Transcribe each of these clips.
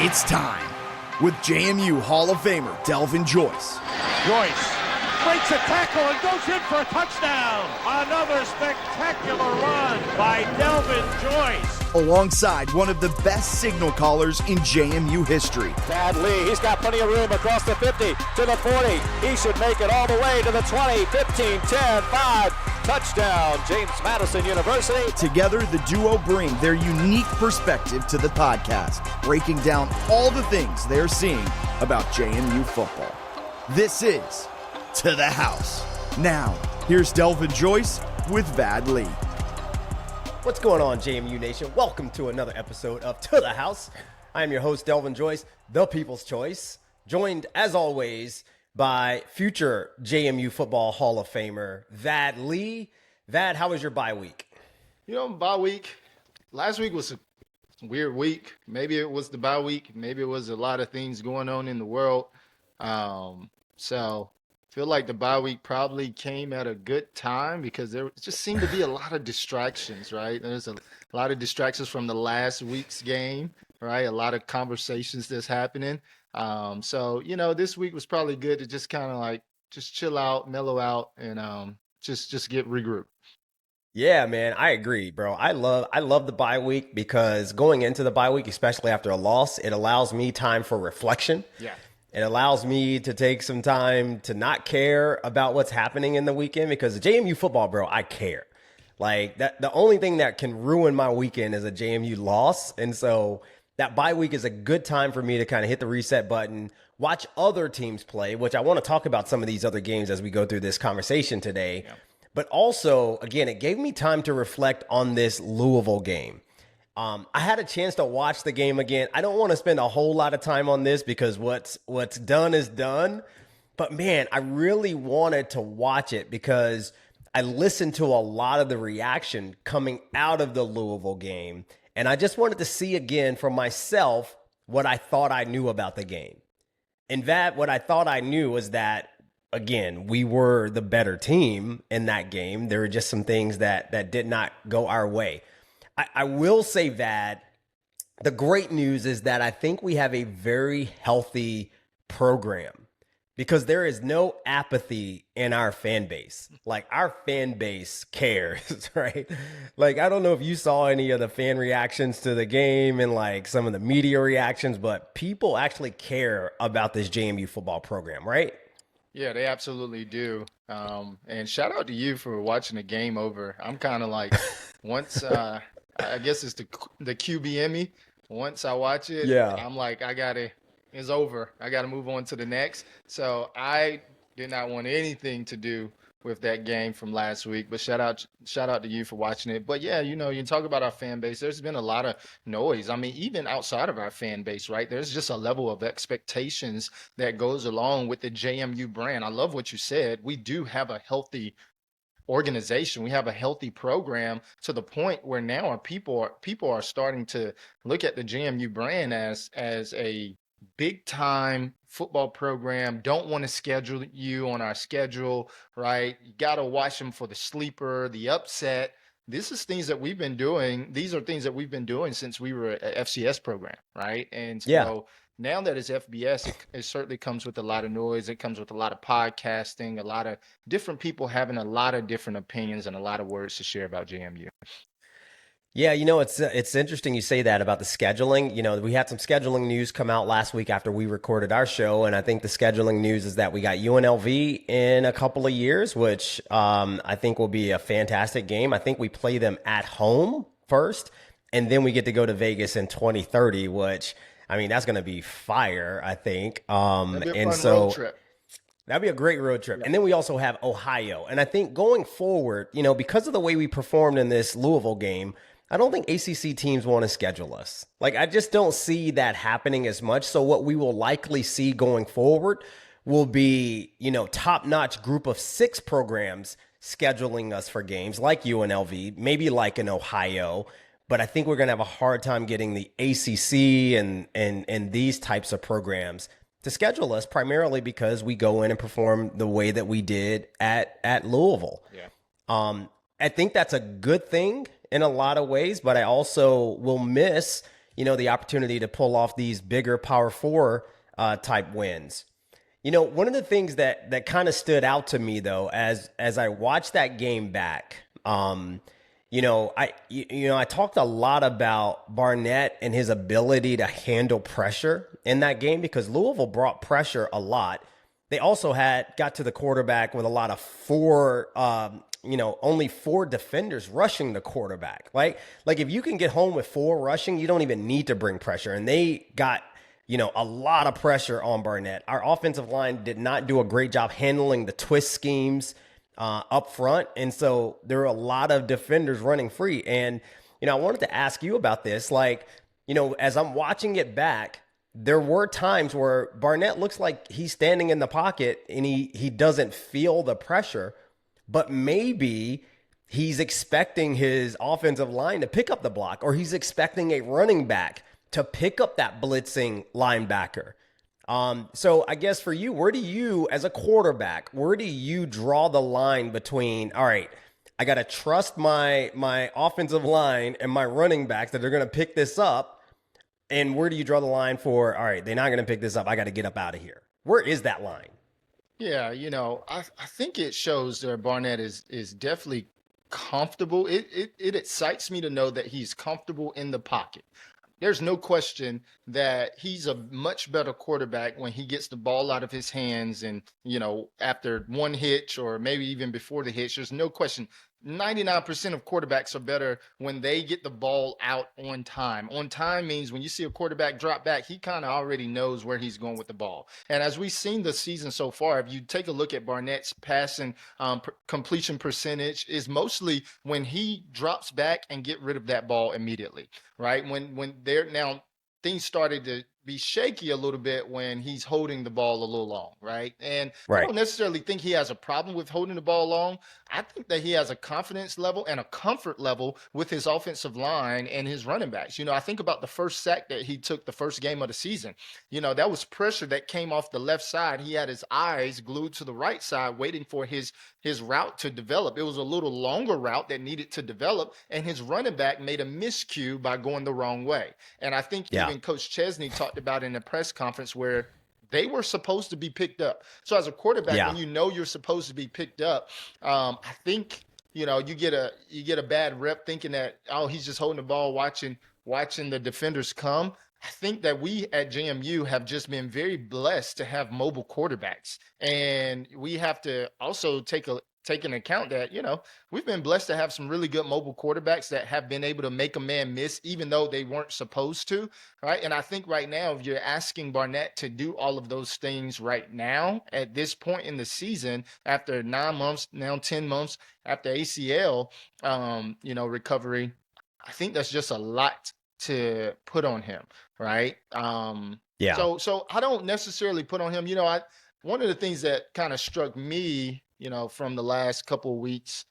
It's time with JMU Hall of Famer Delvin Joyce. Joyce breaks a tackle and goes in for a touchdown. Another spectacular run by Delvin Joyce. Alongside one of the best signal callers in JMU history. Thad Lee, he's got plenty of room across the 50 to the 40. He should make it all the way to the 20, 15, 10, 5. Touchdown, James Madison University. Together, the duo bring their unique perspective to the podcast, breaking down all the things they're seeing about JMU football. This is To the House. Now, here's Delvin Joyce with Vad Lee. What's going on, JMU Nation? Welcome to another episode of To the House. I am your host, Delvin Joyce, the People's Choice, joined, as always, by future JMU Football Hall of Famer, Vad Lee. Vad, how was your bye week? You know, bye week, last week was a weird week. Maybe it was the bye week. Maybe it was a lot of things going on in the world. So I feel like the bye week probably came at a good time because there just seemed to be a lot of distractions, right? There's a lot of distractions from the last week's game, right? A lot of conversations that's happening. So, you know, this week was probably good to just kind of like just chill out, mellow out, and just get regrouped. Yeah, man, I agree, bro. I love the bye week because going into the bye week, especially after a loss, it allows me time for reflection. Yeah. It allows me to take some time to not care about what's happening in the weekend because JMU football, bro, I care. Like that, the only thing that can ruin my weekend is a JMU loss. And so that bye week is a good time for me to kind of hit the reset button, watch other teams play, which I want to talk about some of these other games as we go through this conversation today. Yeah. But also, again, it gave me time to reflect on this Louisville game. I had a chance to watch the game again. I don't want to spend a whole lot of time on this because what's done is done. But man, I really wanted to watch it because I listened to a lot of the reaction coming out of the Louisville game. And I just wanted to see again for myself what I thought I knew about the game. And that what I thought I knew was that, again, we were the better team in that game. There were just some things that did not go our way. I will say that the great news is that I think we have a very healthy program because there is no apathy in our fan base. Like, our fan base cares, right? Like, I don't know if you saw any of the fan reactions to the game and like some of the media reactions, but people actually care about this JMU football program, right? Yeah, they absolutely do. And shout out to you for watching the game over. I'm kind of like, once I guess it's the QBME. Once I watch it, yeah, I'm like, it's over. I got to move on to the next. So I did not want anything to do with that game from last week. But shout out to you for watching it. But yeah, you know, you talk about our fan base. There's been a lot of noise. I mean, even outside of our fan base, right? There's just a level of expectations that goes along with the JMU brand. I love what you said. We do have a healthy organization. We have a healthy program to the point where now our people are starting to look at the JMU brand as a big time football program. Don't want to schedule you on our schedule, right? You got to watch them for the sleeper, the upset. This is things that we've been doing. These are things that we've been doing since we were an FCS program, right? And so now that it's FBS, it certainly comes with a lot of noise. It comes with a lot of podcasting, a lot of different people having a lot of different opinions and a lot of words to share about JMU. Yeah, you know, it's interesting you say that about the scheduling. You know, we had some scheduling news come out last week after we recorded our show, and I think the scheduling news is that we got UNLV in a couple of years, which I think will be a fantastic game. I think we play them at home first, and then we get to go to Vegas in 2030, which, I mean, that's going to be fire, I think. That'd be a fun road trip. That'd be a great road trip. Yeah. And then we also have Ohio. And I think going forward, you know, because of the way we performed in this Louisville game, I don't think ACC teams want to schedule us. Like, I just don't see that happening as much. So what we will likely see going forward will be, you know, top-notch group of 6 programs scheduling us for games like UNLV, maybe like in Ohio. But I think we're going to have a hard time getting the ACC and these types of programs to schedule us, primarily because we go in and perform the way that we did at Louisville. Yeah. I think that's a good thing in a lot of ways, but I also will miss, the opportunity to pull off these bigger Power 4 type wins. One of the things that kind of stood out to me though, as I watched that game back, I talked a lot about Barnett and his ability to handle pressure in that game because Louisville brought pressure a lot. They also got to the quarterback with a lot of only 4 defenders rushing the quarterback. Like if you can get home with 4 rushing, you don't even need to bring pressure. And they got a lot of pressure on Barnett. Our offensive line did not do a great job handling the twist schemes up front. And so there were a lot of defenders running free. And, I wanted to ask you about this. As I'm watching it back, there were times where Barnett looks like he's standing in the pocket and he doesn't feel the pressure, but maybe he's expecting his offensive line to pick up the block, or he's expecting a running back to pick up that blitzing linebacker. So I guess for you, where do you, as a quarterback, where do you draw the line between, all right, I got to trust my offensive line and my running backs that they're going to pick this up, and where do you draw the line for, all right, they're not going to pick this up, I got to get up out of here? Where is that line? Yeah, I think it shows that Barnett is definitely comfortable. It excites me to know that he's comfortable in the pocket. There's no question that he's a much better quarterback when he gets the ball out of his hands and, after one hitch or maybe even before the hitch. There's no question. 99% of quarterbacks are better when they get the ball out on time. On time means when you see a quarterback drop back, he kind of already knows where he's going with the ball. And as we've seen the season so far, if you take a look at Barnett's passing completion percentage, is mostly when he drops back and get rid of that ball immediately, right? When they're now, things started to be shaky a little bit when he's holding the ball a little long, right? And I don't necessarily think he has a problem with holding the ball long. I think that he has a confidence level and a comfort level with his offensive line and his running backs. I think about the first sack that he took the first game of the season. That was pressure that came off the left side. He had his eyes glued to the right side waiting for his route to develop. It was a little longer route that needed to develop, and his running back made a miscue by going the wrong way. And I think even Coach Chesney talked about in the press conference where they were supposed to be picked up. So as a quarterback, when you're supposed to be picked up, I think you get a bad rep thinking that, oh, he's just holding the ball, watching the defenders come. I think that we at JMU have just been very blessed to have mobile quarterbacks, and we have to also take into account that, we've been blessed to have some really good mobile quarterbacks that have been able to make a man miss even though they weren't supposed to, right? And I think right now, if you're asking Barnett to do all of those things right now at this point in the season, after 9 months, now 10 months after ACL, recovery, I think that's just a lot to put on him, right? So I don't necessarily put on him. One of the things that kind of struck me, from the last couple of weeks,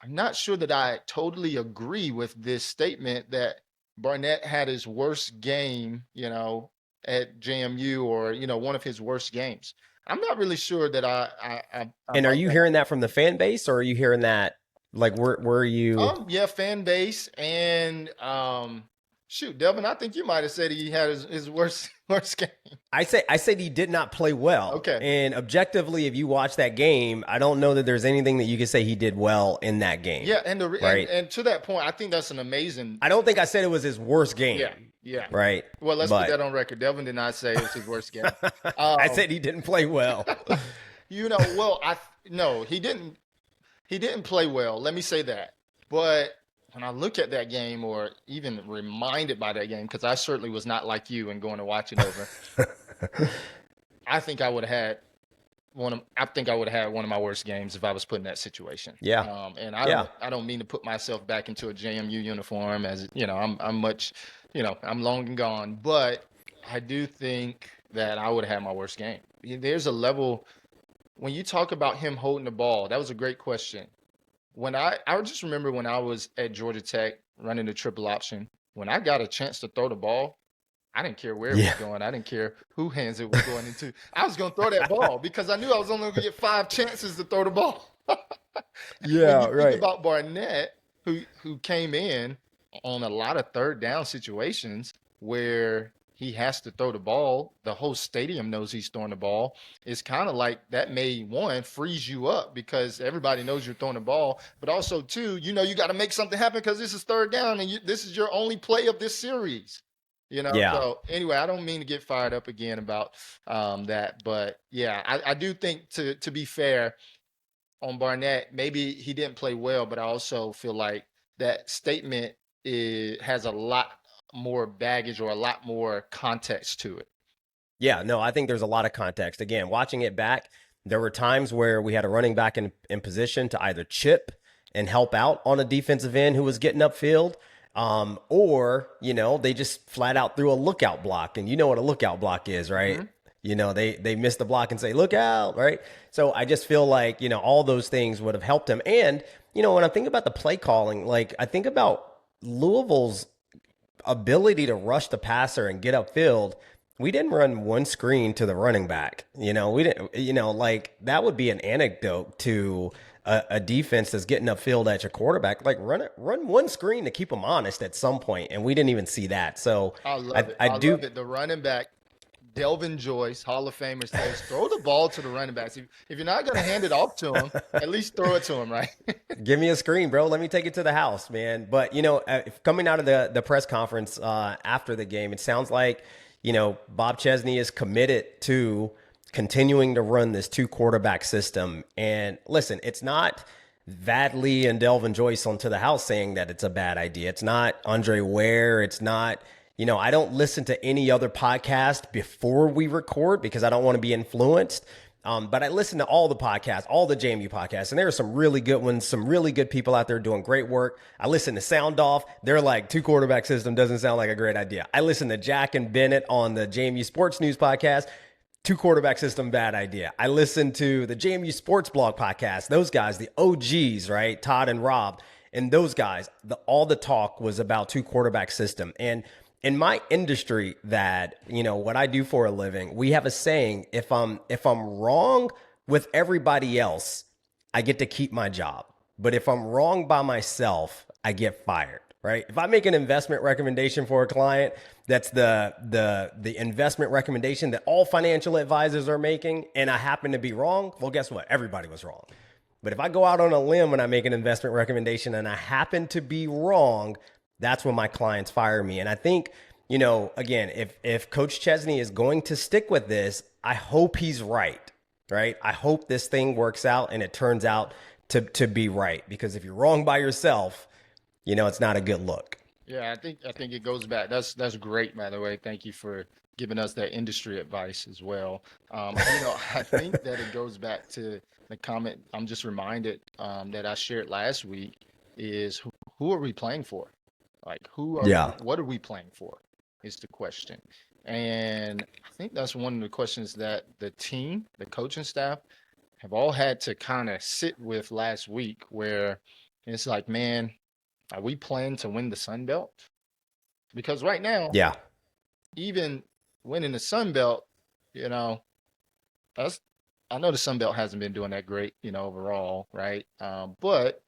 I'm not sure that I totally agree with this statement that Barnett had his worst game, at JMU, or, one of his worst games. I'm not really sure that I and are you hearing that from the fan base, or are you hearing that, like, where are you? Yeah, fan base. And shoot, Delvin, I think you might have said he had his worst game. I said he did not play well. Okay. And objectively, if you watch that game, I don't know that there's anything that you can say he did well in that game. Yeah, and and to that point, I think that's an amazing. I don't think I said it was his worst game. Yeah. Right. Well, let's put that on record. Delvin did not say it was his worst game. I said he didn't play well. No, he didn't. He didn't play well. Let me say that. But when I look at that game, or even reminded by that game, because I certainly was not like you and going to watch it over, I think I would have had one of my worst games if I was put in that situation. Yeah. And I don't mean to put myself back into a JMU uniform, as I'm much, I'm long and gone, but I do think that I would have had my worst game. There's a level when you talk about him holding the ball. That was a great question. When I just remember when I was at Georgia Tech running the triple option, when I got a chance to throw the ball, I didn't care where it was going. I didn't care who hands it was going into. I was going to throw that ball because I knew I was only going to get 5 chances to throw the ball. Yeah, when you think about Barnett, who came in on a lot of third down situations, where he has to throw the ball. The whole stadium knows he's throwing the ball. It's kind of like that may, one, freeze you up because everybody knows you're throwing the ball. But also, two, you got to make something happen because this is third down and this is your only play of this series. Yeah. So anyway, I don't mean to get fired up again about that. But, yeah, I do think to be fair on Barnett, maybe he didn't play well, but I also feel like that statement has a lot more baggage or a lot more context to it. Yeah, no, I think there's a lot of context. Again, watching it back, there were times where we had a running back in position to either chip and help out on a defensive end who was getting upfield, or, they just flat out threw a lookout block. And you know what a lookout block is, right? Mm-hmm. They miss the block and say, look out, right? So I just feel like, all those things would have helped him. And, when I think about the play calling, like I think about Louisville's ability to rush the passer and get upfield. We didn't run one screen to the running back. We didn't, like that would be an anecdote to a defense that's getting upfield at your quarterback. Like run one screen to keep them honest at some point, and we didn't even see that. So I love it. I love it. The running back, Delvin Joyce, Hall of Famer, says throw the ball to the running backs. If you're not going to hand it off to him, at least throw it to him, right? Give me a screen, bro. Let me take it to the house, man. But, coming out of the press conference after the game, it sounds like, Bob Chesney is committed to continuing to run this 2-quarterback system. And listen, it's not Vadley and Delvin Joyce onto the house saying that it's a bad idea. It's not Andre Ware. It's not... I don't listen to any other podcast before we record because I don't want to be influenced. But I listen to all the podcasts, all the JMU podcasts, and there are some really good ones, some really good people out there doing great work. I listen to Sound Off. They're like 2-quarterback system doesn't sound like a great idea. I listen to Jack and Bennett on the JMU Sports News podcast. 2-quarterback system, bad idea. I listen to the JMU Sports Blog podcast. Those guys, the OGs, right? Todd and Rob. And those guys, all the talk was about 2-quarterback system. And in my industry that, what I do for a living, we have a saying, if I'm wrong with everybody else, I get to keep my job. But if I'm wrong by myself, I get fired, right? If I make an investment recommendation for a client, that's the investment recommendation that all financial advisors are making, and I happen to be wrong, well, guess what? Everybody was wrong. But if I go out on a limb when I make an investment recommendation and I happen to be wrong, that's when my clients fire me. And I think, again, if Coach Chesney is going to stick with this, I hope he's right? I hope this thing works out and it turns out to be right. Because if you're wrong by yourself, it's not a good look. Yeah, I think it goes back. That's great, by the way. Thank you for giving us that industry advice as well. I think that it goes back to the comment I'm just reminded that I shared last week is who are we playing for? Like, what are we playing for is the question. And I think that's one of the questions that the team, the coaching staff, have all had to kind of sit with last week, where it's like, man, are we playing to win the Sun Belt? Because right now, even winning the Sun Belt, I know the Sun Belt hasn't been doing that great, overall, right? But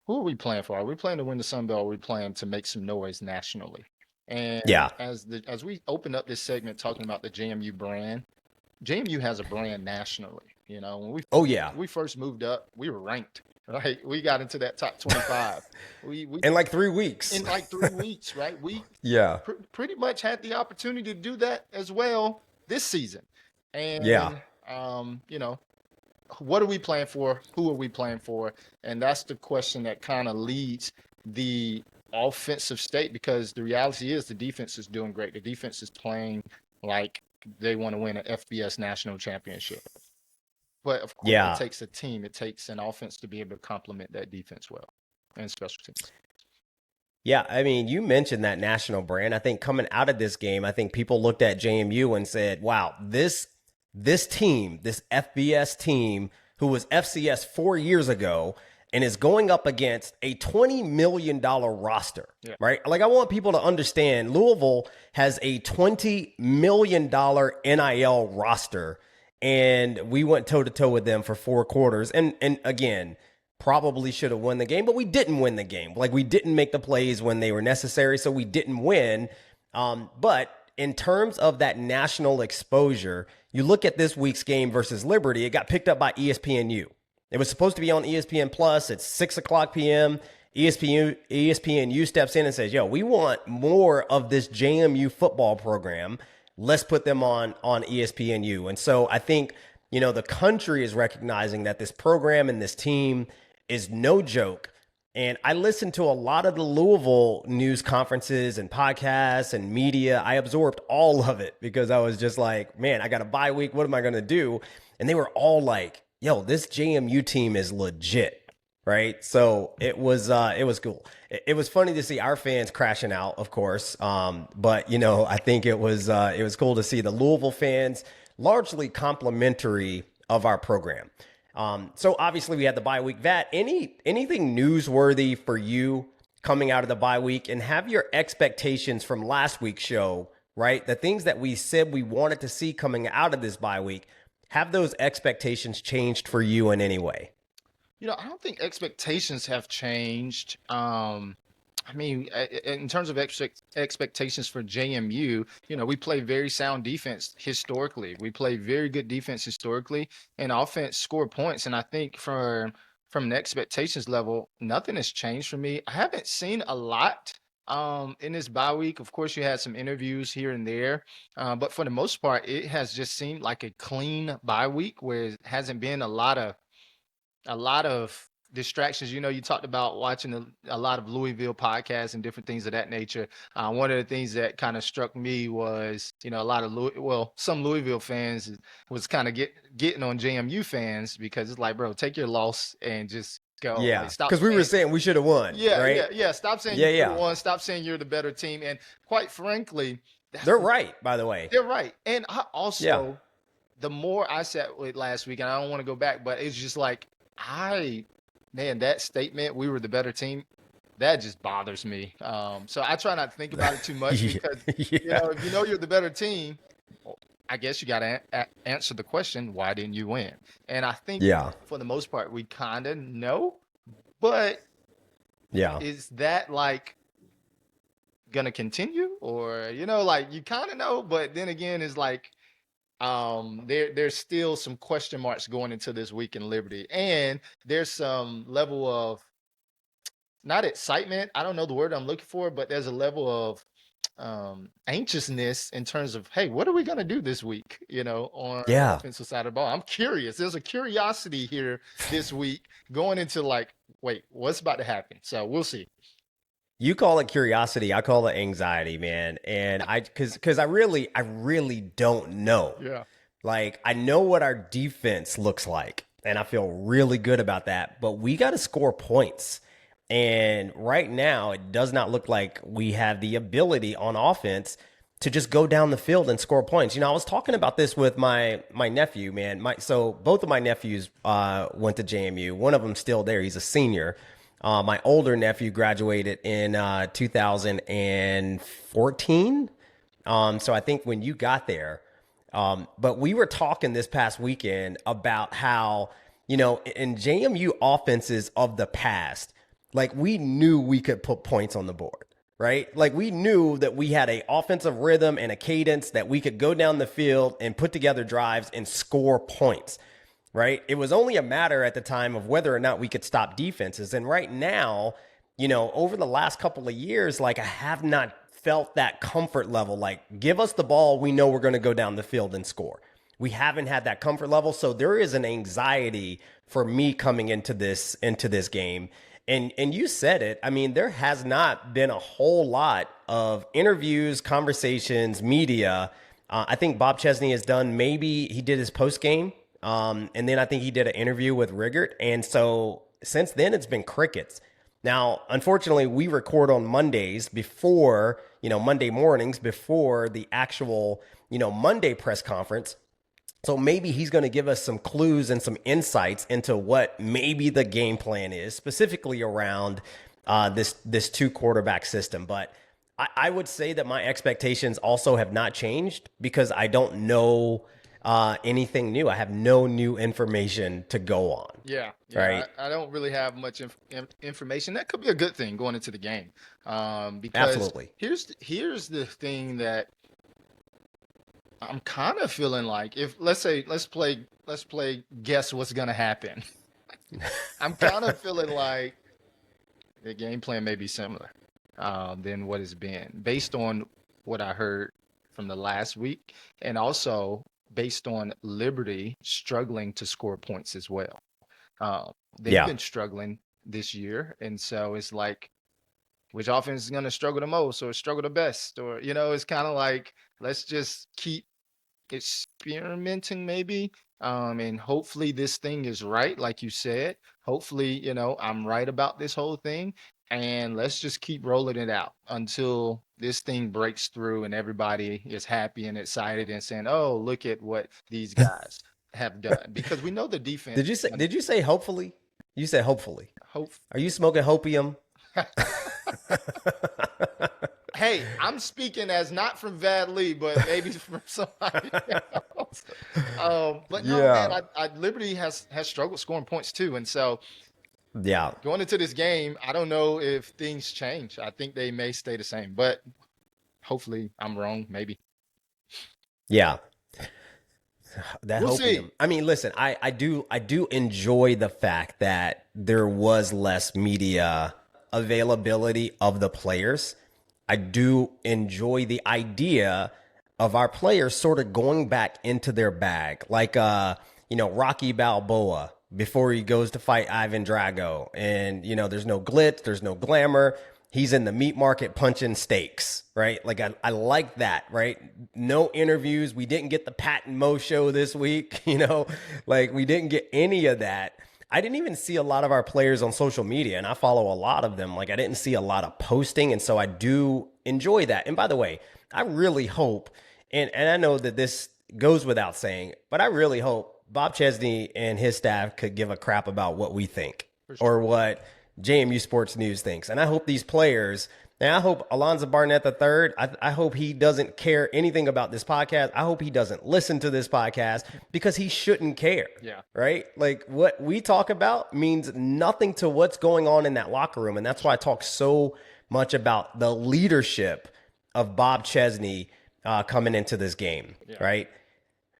who are we playing for? Are we playing to win the Sun Belt? Or are we playing to make some noise nationally? And as we open up this segment talking about the JMU brand, JMU has a brand nationally. When we first moved up, we were ranked. Right, we got into that top 25. We in like 3 weeks. In like 3 weeks, right? We pretty much had the opportunity to do that as well this season. And what are we playing for? Who are we playing for? And that's the question that kind of leads the offensive state, because the reality is the defense is doing great. The defense is playing like they want to win an FBS national championship. But of course, it takes a team. It takes an offense to be able to complement that defense well, and special teams. Yeah, I mean, you mentioned that national brand. I think coming out of this game, I think people looked at JMU and said, wow, this team, this FBS team who was FCS 4 years ago and is going up against a $20 million roster, right? Like, I want people to understand Louisville has a $20 million NIL roster, and we went toe-to-toe with them for 4 quarters. And again, probably should have won the game, but we didn't win the game. Like, we didn't make the plays when they were necessary, so we didn't win. But in terms of that national exposure, you look at this week's game versus Liberty, it got picked up by ESPNU. It was supposed to be on ESPN Plus. It's 6 o'clock p.m. ESPNU steps in and says, yo, we want more of this JMU football program. Let's put them on ESPNU. And so I think, the country is recognizing that this program and this team is no joke. And I listened to a lot of the Louisville news conferences and podcasts and media. I absorbed all of it because I was just like, man, I got a bye week. What am I going to do? And they were all like, yo, this JMU team is legit. Right. So it was cool. It was funny to see our fans crashing out, of course. But, I think it was cool to see the Louisville fans largely complimentary of our program. So obviously we had the bye week. Vat, anything newsworthy for you coming out of the bye week, and have your expectations from last week's show, right? The things that we said we wanted to see coming out of this bye week, have those expectations changed for you in any way? I don't think expectations have changed. In terms of expectations for JMU, we play very sound defense historically. We play very good defense historically, and offense score points. And I think from an expectations level, nothing has changed for me. I haven't seen a lot in this bye week. Of course, you had some interviews here and there, but for the most part, it has just seemed like a clean bye week where it hasn't been a lot of distractions. You talked about watching a lot of Louisville podcasts and different things of that nature. One of the things that kind of struck me was, a lot of some Louisville fans was kind of getting on JMU fans because it's like, bro, take your loss and just go. Yeah, like, stop because we were saying we should have won. Yeah, right? yeah. Stop saying you should have won. Stop saying you're the better team. And quite frankly, they're right, by the way. They're right. And I also, the more I sat with last week, and I don't want to go back, but it's just like, that statement, we were the better team, that just bothers me. So I try not to think about it too much because, if you're the better team, I guess you got to answer the question, why didn't you win? And I think for the most part, we kind of know, but is that going to continue? Or, you kind of know, but then again, it's like, there's still some question marks going into this week in Liberty, and there's some level of not excitement. I don't know the word I'm looking for, but there's a level of anxiousness in terms of, hey, what are we going to do this week? On the offensive side of the ball. I'm curious. There's a curiosity here this week going into wait, what's about to happen? So we'll see. You call it curiosity. I call it anxiety, man. And because I really don't know. Yeah. I know what our defense looks like, and I feel really good about that, but we got to score points. And right now, it does not look like we have the ability on offense to just go down the field and score points. I was talking about this with my nephew, man. So both of my nephews went to JMU. One of them's still there. He's a senior. My older nephew graduated in 2014. So I think when you got there, but we were talking this past weekend about how, in JMU offenses of the past, we knew we could put points on the board, right? We knew that we had a offensive rhythm and a cadence that we could go down the field and put together drives and score points. Right. It was only a matter at the time of whether or not we could stop defenses. And right now, over the last couple of years, I have not felt that comfort level. Give us the ball. We know we're going to go down the field and score. We haven't had that comfort level. So there is an anxiety for me coming into this game. And you said it. I mean, there has not been a whole lot of interviews, conversations, media. I think Bob Chesney has done, maybe he did his post game. And then I think he did an interview with Riggert. And so since then, it's been crickets. Now, unfortunately, we record on Mondays before, Monday mornings before the actual, Monday press conference. So maybe he's going to give us some clues and some insights into what maybe the game plan is, specifically around this two quarterback system. But I would say that my expectations also have not changed because I don't know anything new. I have no new information to go on. Yeah, Right. I don't really have much information. That could be a good thing going into the game. Because Absolutely. here's the thing that I'm kind of feeling like, if let's play guess what's gonna happen. I'm kind of feeling like the game plan may be similar than what it's been, based on what I heard from the last week, and also based on Liberty struggling to score points as well. They've been struggling this year, and so it's like, which offense is going to struggle the most or struggle the best? Or, it's kind of like, let's just keep experimenting maybe. And hopefully this thing is right, like you said. Hopefully, I'm right about this whole thing. And let's just keep rolling it out until this thing breaks through and everybody is happy and excited and saying, oh, look at what these guys have done. Because we know the defense. Did you say hopefully? You said hopefully. Hope. Are you smoking hopium? Hey, I'm speaking as not from Vad Lee, but maybe from somebody else. But no, man, Liberty has struggled scoring points too. And so going into this game, I don't know if things change. I think they may stay the same, but hopefully I'm wrong, maybe. Yeah. That We'll hopium. see. I mean, listen, I do enjoy the fact that there was less media availability of the players. I do enjoy the idea of our players sort of going back into their bag, like Rocky Balboa before he goes to fight Ivan Drago, and there's no glitz, there's no glamour. He's in the meat market punching steaks, right? Like I like that, right? No interviews. We didn't get the Pat and Mo show this week, like we didn't get any of that. I didn't even see a lot of our players on social media, and I follow a lot of them. Like I didn't see a lot of posting, and so I do enjoy that. And by the way, I really hope, and I know that this goes without saying, but I really hope Bob Chesney and his staff could give a crap about what we think or what JMU Sports News thinks. And I hope these players, and I hope Alonzo Barnett III, I hope he doesn't care anything about this podcast. I hope he doesn't listen to this podcast because he shouldn't care. Yeah. Right? Like what we talk about means nothing to what's going on in that locker room. And that's why I talk so much about the leadership of Bob Chesney coming into this game. Yeah. Right?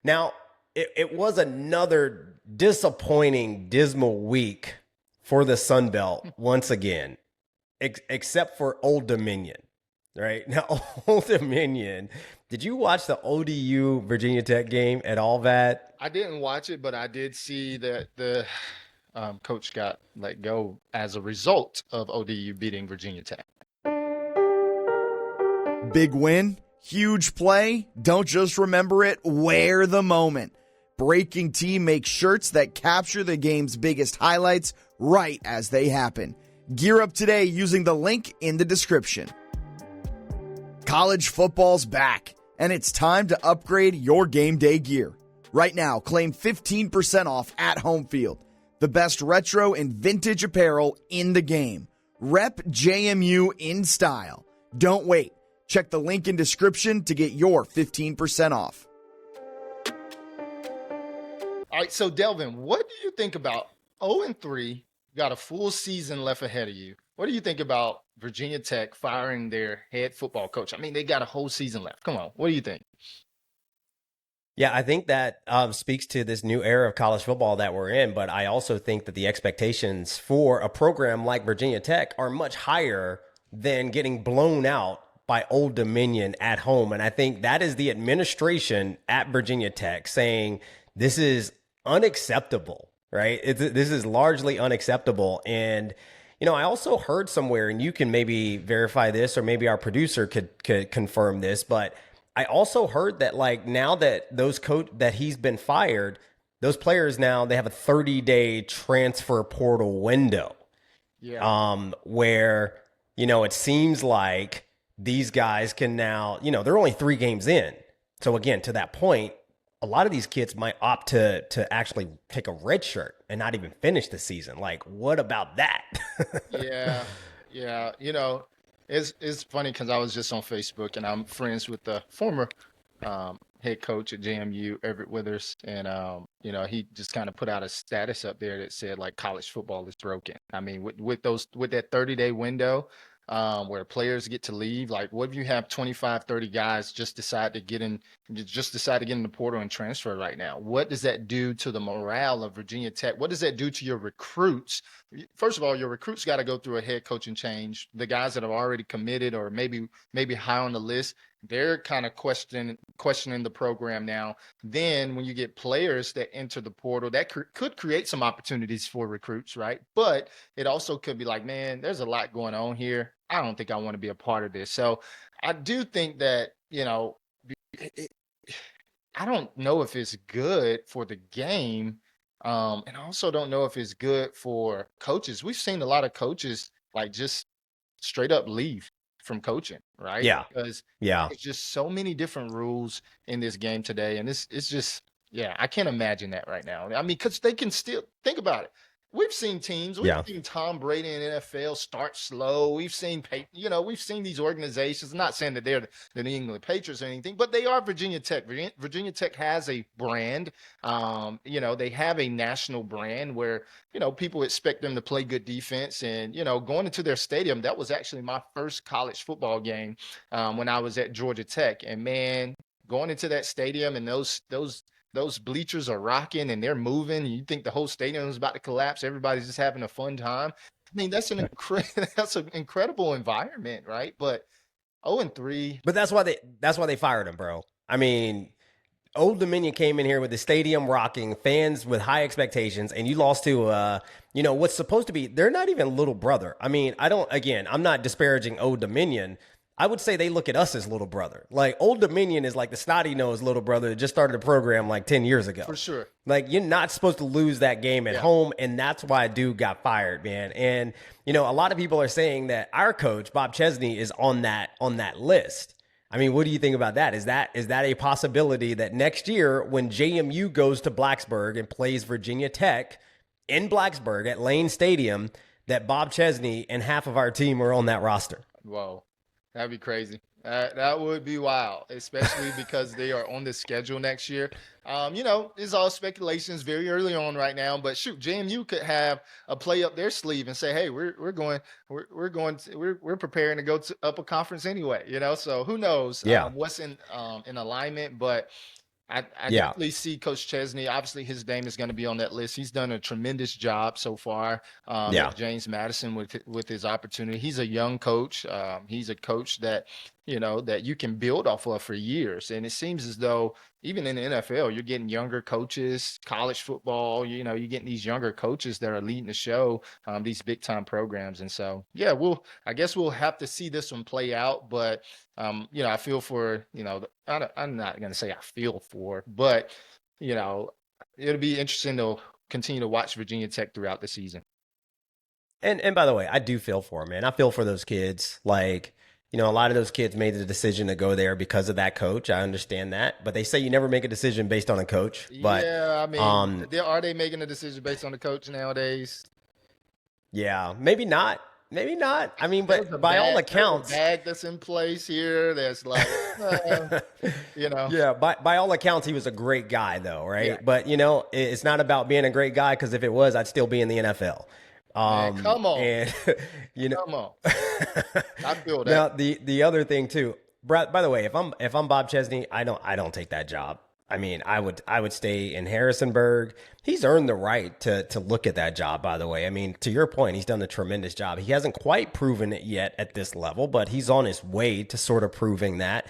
Now, it was another disappointing, dismal week for the Sun Belt once again. Except for Old Dominion, right? Now, Old Dominion, did you watch the ODU Virginia Tech game at all, Vad? I didn't watch it, but I did see that the coach got let go as a result of ODU beating Virginia Tech. Big win, huge play. Don't just remember it, wear the moment. Breaking Tea makes shirts that capture the game's biggest highlights right as they happen. Gear up today using the link in the description. College football's back, and it's time to upgrade your game day gear. Right now, claim 15% off at Home Field. The best retro and vintage apparel in the game. Rep JMU in style. Don't wait. Check the link in description to get your 15% off. All right, so Delvin, what do you think about 0-3? Got a full season left ahead of you. What do you think about Virginia Tech firing their head football coach? I mean, they got a whole season left. Come on, what do you think? Yeah, I think that speaks to this new era of college football that we're in. But I also think that the expectations for a program like Virginia Tech are much higher than getting blown out by Old Dominion at home. And I think that is the administration at Virginia Tech saying this is unacceptable. Right. This is largely unacceptable. And, I also heard somewhere, and you can maybe verify this, or maybe our producer could confirm this, but I also heard that like now that that he's been fired, those players now, they have a 30-day transfer portal window. Yeah. Where, it seems like these guys can now, they're only 3 games in. So again, to that point, a lot of these kids might opt to actually take a red shirt and not even finish the season. Like, what about that? Yeah. It's funny because I was just on Facebook and I'm friends with the former head coach at JMU, Everett Withers, and you know, he just kind of put out a status up there that said like college football is broken. I mean, with that 30-day window, where players get to leave, like what if you have 25, 30 guys just decide to get in the portal and transfer right now? What does that do to the morale of Virginia Tech? What does that do to your recruits? First of all, your recruits got to go through a head coaching change. The guys that have already committed or maybe high on the list, they're kind of questioning the program now. Then when you get players that enter the portal, that could create some opportunities for recruits, right? But it also could be like, man, there's a lot going on here. I don't think I want to be a part of this. So I do think that, you know, I don't know if it's good for the game. And I also don't know if it's good for coaches. We've seen a lot of coaches like just straight up leave from coaching, right? Yeah. Because Yeah. there's just so many different rules in this game today. And it's just, yeah, I can't imagine that right now. I mean, because they can still think about it. We've seen teams, we've seen Tom Brady in the NFL start slow. We've seen, we've seen these organizations, I'm not saying that they're the New England Patriots or anything, but they are Virginia Tech. Virginia Tech has a brand. They have a national brand where, people expect them to play good defense. And, going into their stadium, that was actually my first college football game when I was at Georgia Tech. And man, going into that stadium and those bleachers are rocking and they're moving. And you think the whole stadium is about to collapse. Everybody's just having a fun time. I mean, that's an incredible environment, right? But 0-3. But that's why they fired him, bro. I mean, Old Dominion came in here with the stadium rocking, fans with high expectations, and you lost to what's supposed to be, they're not even little brother. I mean, I'm not disparaging Old Dominion. I would say they look at us as little brother. Like, Old Dominion is like the snotty-nosed little brother that just started a program like 10 years ago. For sure. Like, you're not supposed to lose that game at home, and that's why dude got fired, man. And, a lot of people are saying that our coach, Bob Chesney, is on that list. I mean, what do you think about that? Is that a possibility that next year when JMU goes to Blacksburg and plays Virginia Tech in Blacksburg at Lane Stadium, that Bob Chesney and half of our team are on that roster? Whoa. That'd be crazy. That would be wild, especially because they are on the schedule next year. It's all speculations very early on right now, but shoot, JMU could have a play up their sleeve and say, "Hey, we're preparing to go to up a conference anyway." So who knows what's in alignment, but I definitely see Coach Chesney. Obviously, his name is going to be on that list. He's done a tremendous job so far. James Madison with his opportunity. He's a young coach. He's a coach that that you can build off of for years. And it seems as though even in the NFL, you're getting younger coaches. College football, you're getting these younger coaches that are leading the show. These big time programs. And so I guess we'll have to see this one play out. But I feel for I'm not going to say I feel for, but it'll be interesting to continue to watch Virginia Tech throughout the season. And by the way, I do feel for them, man. I feel for those kids. Like, a lot of those kids made the decision to go there because of that coach. I understand that, but they say you never make a decision based on a coach. But yeah, I mean, are they making a decision based on the coach nowadays? Yeah, maybe not. Maybe not. I mean, but by all accounts, there's a bag that's in place here. There's like, Yeah, by all accounts, he was a great guy, though, right? Yeah. But it's not about being a great guy, because if it was, I'd still be in the NFL. Man, come on, and come on. I feel that. Now, the other thing too, by the way, if I'm Bob Chesney, I don't take that job. I mean, I would stay in Harrisonburg. He's earned the right to look at that job, by the way. I mean, to your point, he's done a tremendous job. He hasn't quite proven it yet at this level, but he's on his way to sort of proving that.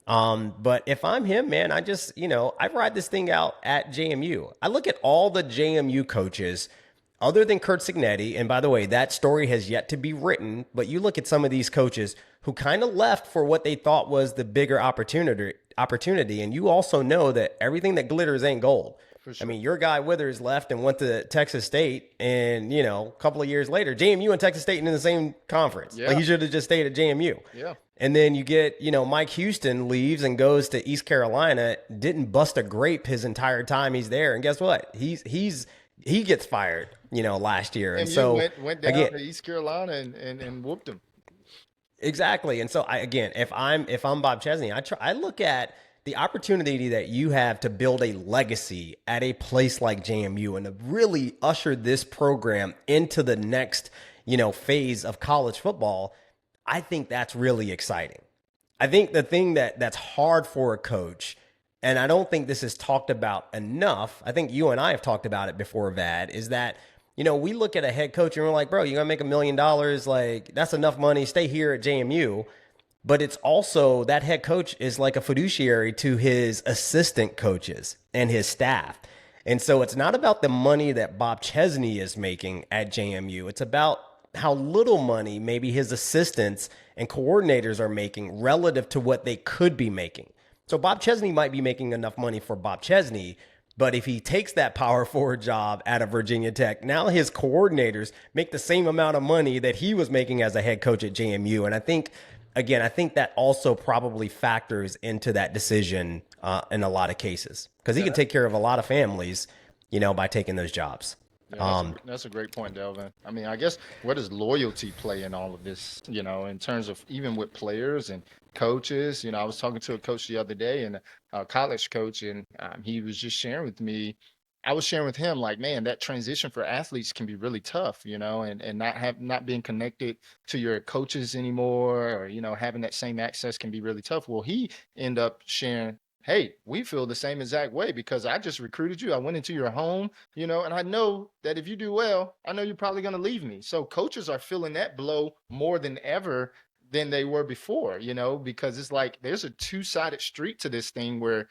But if I'm him, man, I just, I ride this thing out at JMU. I look at all the JMU coaches other than Kurt Signetti, and by the way, that story has yet to be written, but you look at some of these coaches who kind of left for what they thought was the bigger opportunity, and you also know that everything that glitters ain't gold. For sure. I mean, your guy Withers left and went to Texas State, and, a couple of years later, JMU and Texas State in the same conference. Yeah. Like, he should have just stayed at JMU. Yeah. And then you get, Mike Houston leaves and goes to East Carolina, didn't bust a grape his entire time he's there, and guess what? He gets fired, last year. And so went down to East Carolina and whooped him. Exactly. And so if I'm Bob Chesney, I look at the opportunity that you have to build a legacy at a place like JMU and to really usher this program into the next, phase of college football, I think that's really exciting. I think the thing that's hard for a coach, and I don't think this is talked about enough, I think you and I have talked about it before, Vad, is that, we look at a head coach and we're like, bro, you're going to make $1 million. Like, that's enough money. Stay here at JMU. But it's also that head coach is like a fiduciary to his assistant coaches and his staff. And so it's not about the money that Bob Chesney is making at JMU. It's about how little money maybe his assistants and coordinators are making relative to what they could be making. So Bob Chesney might be making enough money for Bob Chesney, but if he takes that power forward job out of Virginia Tech, now his coordinators make the same amount of money that he was making as a head coach at JMU. And I think that also probably factors into that decision in a lot of cases because he can take care of a lot of families, by taking those jobs. Yeah, that's a great point, Delvin. I mean, I guess where does loyalty play in all of this, in terms of even with players and coaches? I was talking to a coach the other day and a college coach, and he was just sharing with me. I was sharing with him like, man, that transition for athletes can be really tough, and not being connected to your coaches anymore, or having that same access can be really tough. Well, he ended up sharing, hey, we feel the same exact way because I just recruited you. I went into your home, and I know that if you do well, I know you're probably going to leave me. So coaches are feeling that blow more than ever than they were before, because it's like there's a two-sided street to this thing where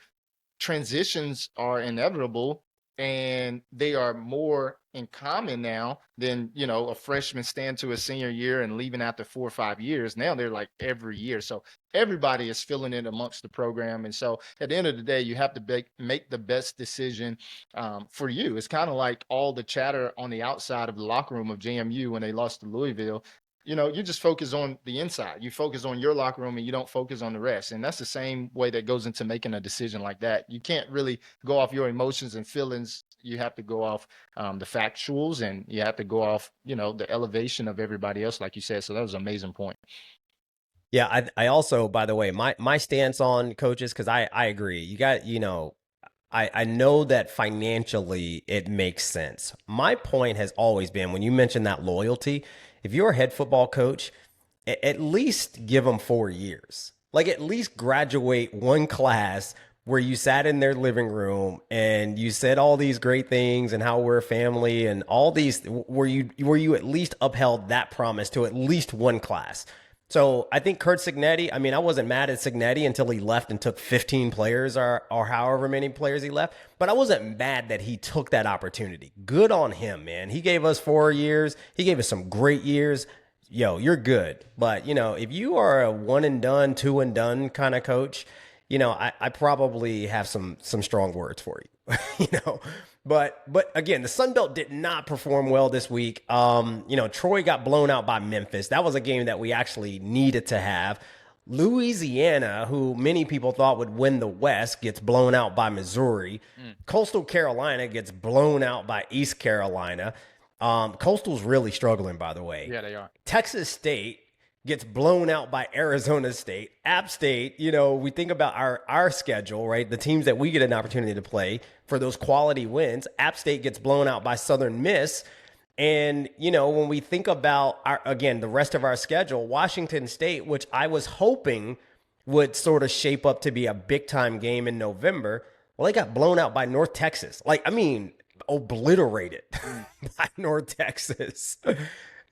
transitions are inevitable. And they are more in common now than, a freshman staying to a senior year and leaving after 4 or 5 years. Now they're like every year. So everybody is feeling it amongst the program. And so at the end of the day, you have to make the best decision for you. It's kind of like all the chatter on the outside of the locker room of JMU when they lost to Louisville. You just focus on the inside. You focus on your locker room and you don't focus on the rest. And that's the same way that goes into making a decision like that. You can't really go off your emotions and feelings. You have to go off the factuals and you have to go off, the elevation of everybody else, like you said. So that was an amazing point. Yeah, I also, by the way, my stance on coaches, because I agree. You got, I know that financially it makes sense. My point has always been when you mention that loyalty, if you're a head football coach, at least give them 4 years. Like at least graduate one class where you sat in their living room and you said all these great things and how we're a family and all these, where you at least upheld that promise to at least one class. So I think Kurt Cignetti, I wasn't mad at Cignetti until he left and took 15 players or however many players he left, but I wasn't mad that he took that opportunity. Good on him, man. He gave us 4 years. He gave us some great years. Yo, you're good. But, if you are a one and done, two and done kind of coach, I probably have some strong words for you, But again, the Sun Belt did not perform well this week. Troy got blown out by Memphis. That was a game that we actually needed to have. Louisiana, who many people thought would win the West, gets blown out by Missouri. Coastal Carolina gets blown out by East Carolina. Coastal's really struggling, by the way. Yeah, they are. Texas State gets blown out by Arizona State. App State, we think about our schedule, right? The teams that we get an opportunity to play for those quality wins. App State gets blown out by Southern Miss. And, when we think about, the rest of our schedule, Washington State, which I was hoping would sort of shape up to be a big-time game in November, well, they got blown out by North Texas. Obliterated by North Texas.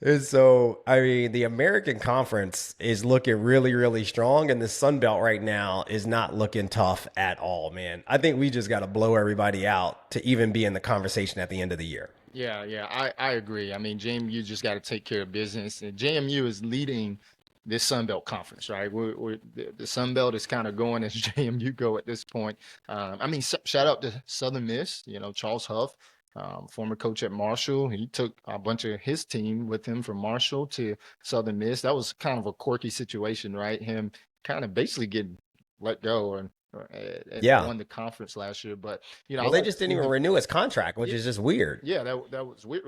And so, the American Conference is looking really, really strong, and the Sun Belt right now is not looking tough at all, man. I think we just got to blow everybody out to even be in the conversation at the end of the year. Yeah, I agree. JMU just got to take care of business, and JMU is leading this Sun Belt Conference, right? The Sun Belt is kind of going as JMU go at this point. Shout out to Southern Miss, Charles Huff. Former coach at Marshall. He took a bunch of his team with him from Marshall to Southern Miss. That was kind of a quirky situation, right? Him kind of basically getting let go and won the conference last year. But, they just didn't even renew his contract, which is just weird. Yeah, that was weird.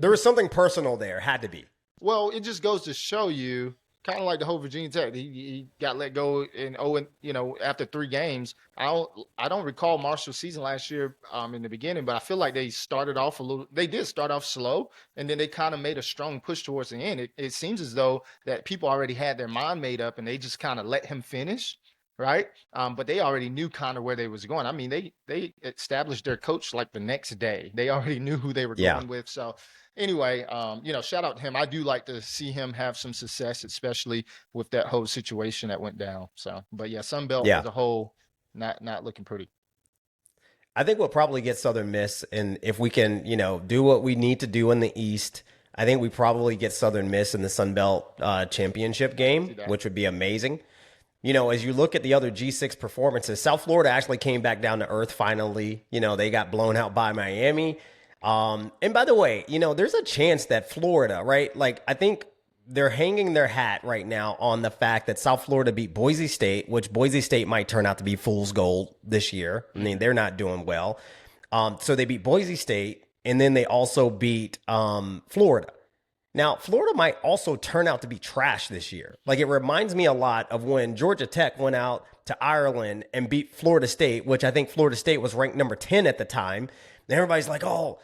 There was something personal there, had to be. Well, it just goes to show you kind of like the whole Virginia Tech. He got let go in after 3 games. I don't recall Marshall's season last year in the beginning, but I feel like they started off they did start off slow, and then they kind of made a strong push towards the end. It seems as though that people already had their mind made up and they just kind of let him finish. Right. But they already knew kind of where they was going. I mean, they established their coach like the next day. They already knew who they were going with. So anyway, shout out to him. I do like to see him have some success, especially with that whole situation that went down. So, but yeah, Sun Belt as a whole, not looking pretty. I think we'll probably get Southern Miss, and if we can, do what we need to do in the East, I think we probably get Southern Miss in the Sun Belt championship game, which would be amazing. As you look at the other G6 performances, South Florida actually came back down to earth finally. They got blown out by Miami. And by the way, there's a chance that Florida, right? Like, I think they're hanging their hat right now on the fact that South Florida beat Boise State, which Boise State might turn out to be fool's gold this year. I mean, they're not doing well. So they beat Boise State, and then they also beat Florida. Now, Florida might also turn out to be trash this year. Like, it reminds me a lot of when Georgia Tech went out to Ireland and beat Florida State, which I think Florida State was ranked number 10 at the time. And everybody's like, oh,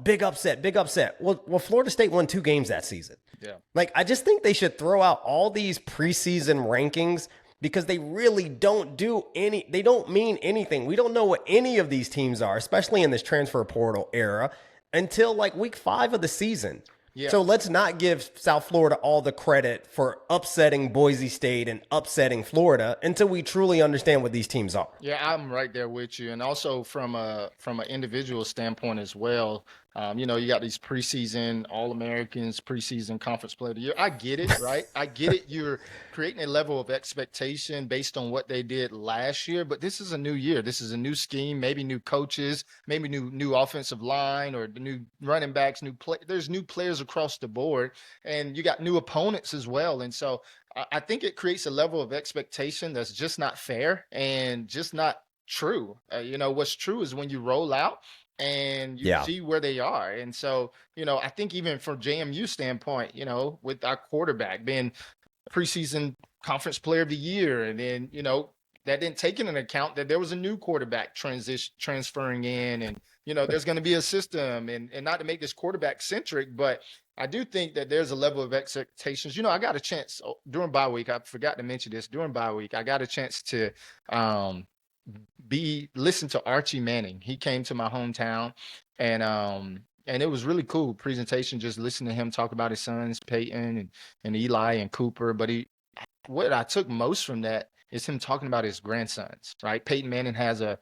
big upset, big upset. Well, Florida State won 2 games that season. Yeah. Like, I just think they should throw out all these preseason rankings because they really don't they don't mean anything. We don't know what any of these teams are, especially in this transfer portal era, until like week 5 of the season. Yeah. So let's not give South Florida all the credit for upsetting Boise State and upsetting Florida until we truly understand what these teams are. Yeah, I'm right there with you. And also from an individual standpoint as well, you got these preseason All-Americans, preseason Conference Player of the Year. I get it, right? I get it. You're creating a level of expectation based on what they did last year, but this is a new year. This is a new scheme, maybe new coaches, maybe new offensive line or the new running backs, there's new players across the board, and you got new opponents as well. And so I think it creates a level of expectation that's just not fair and just not true. What's true is when you roll out and you see where they are. And so, I think even from JMU standpoint, with our quarterback being preseason Conference Player of the Year, and then, that didn't take into account that there was a new quarterback transferring in, and, there's going to be a system, and not to make this quarterback centric, but I do think that there's a level of expectations. I got a chance during bye week. I forgot to mention this. During bye week, I got a chance to listen to Archie Manning. He came to my hometown, and it was really cool presentation, just listening to him talk about his sons, Peyton and Eli and Cooper. But what I took most from that is him talking about his grandsons, right? Peyton Manning has a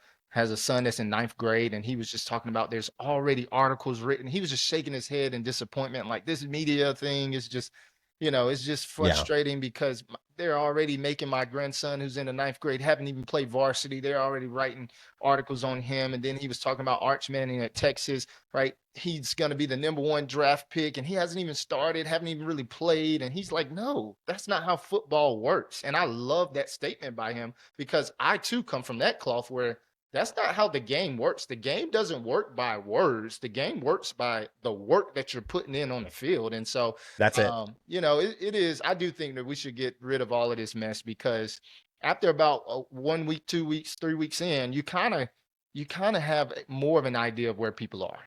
son that's in 9th grade, and he was just talking about there's already articles written. He was just shaking his head in disappointment, like, this media thing is just, it's just frustrating because they're already making my grandson, who's in the 9th grade, haven't even played varsity. They're already writing articles on him. And then he was talking about Arch Manning at Texas, right? He's going to be the #1 draft pick, and he hasn't even started, haven't even really played. And he's like, no, that's not how football works. And I love that statement by him, because I too come from that cloth where that's not how the game works. The game doesn't work by words. The game works by the work that you're putting in on the field. And so that's it. It is. I do think that we should get rid of all of this mess, because after about 1 week, 2 weeks, 3 weeks in, you kind of have more of an idea of where people are.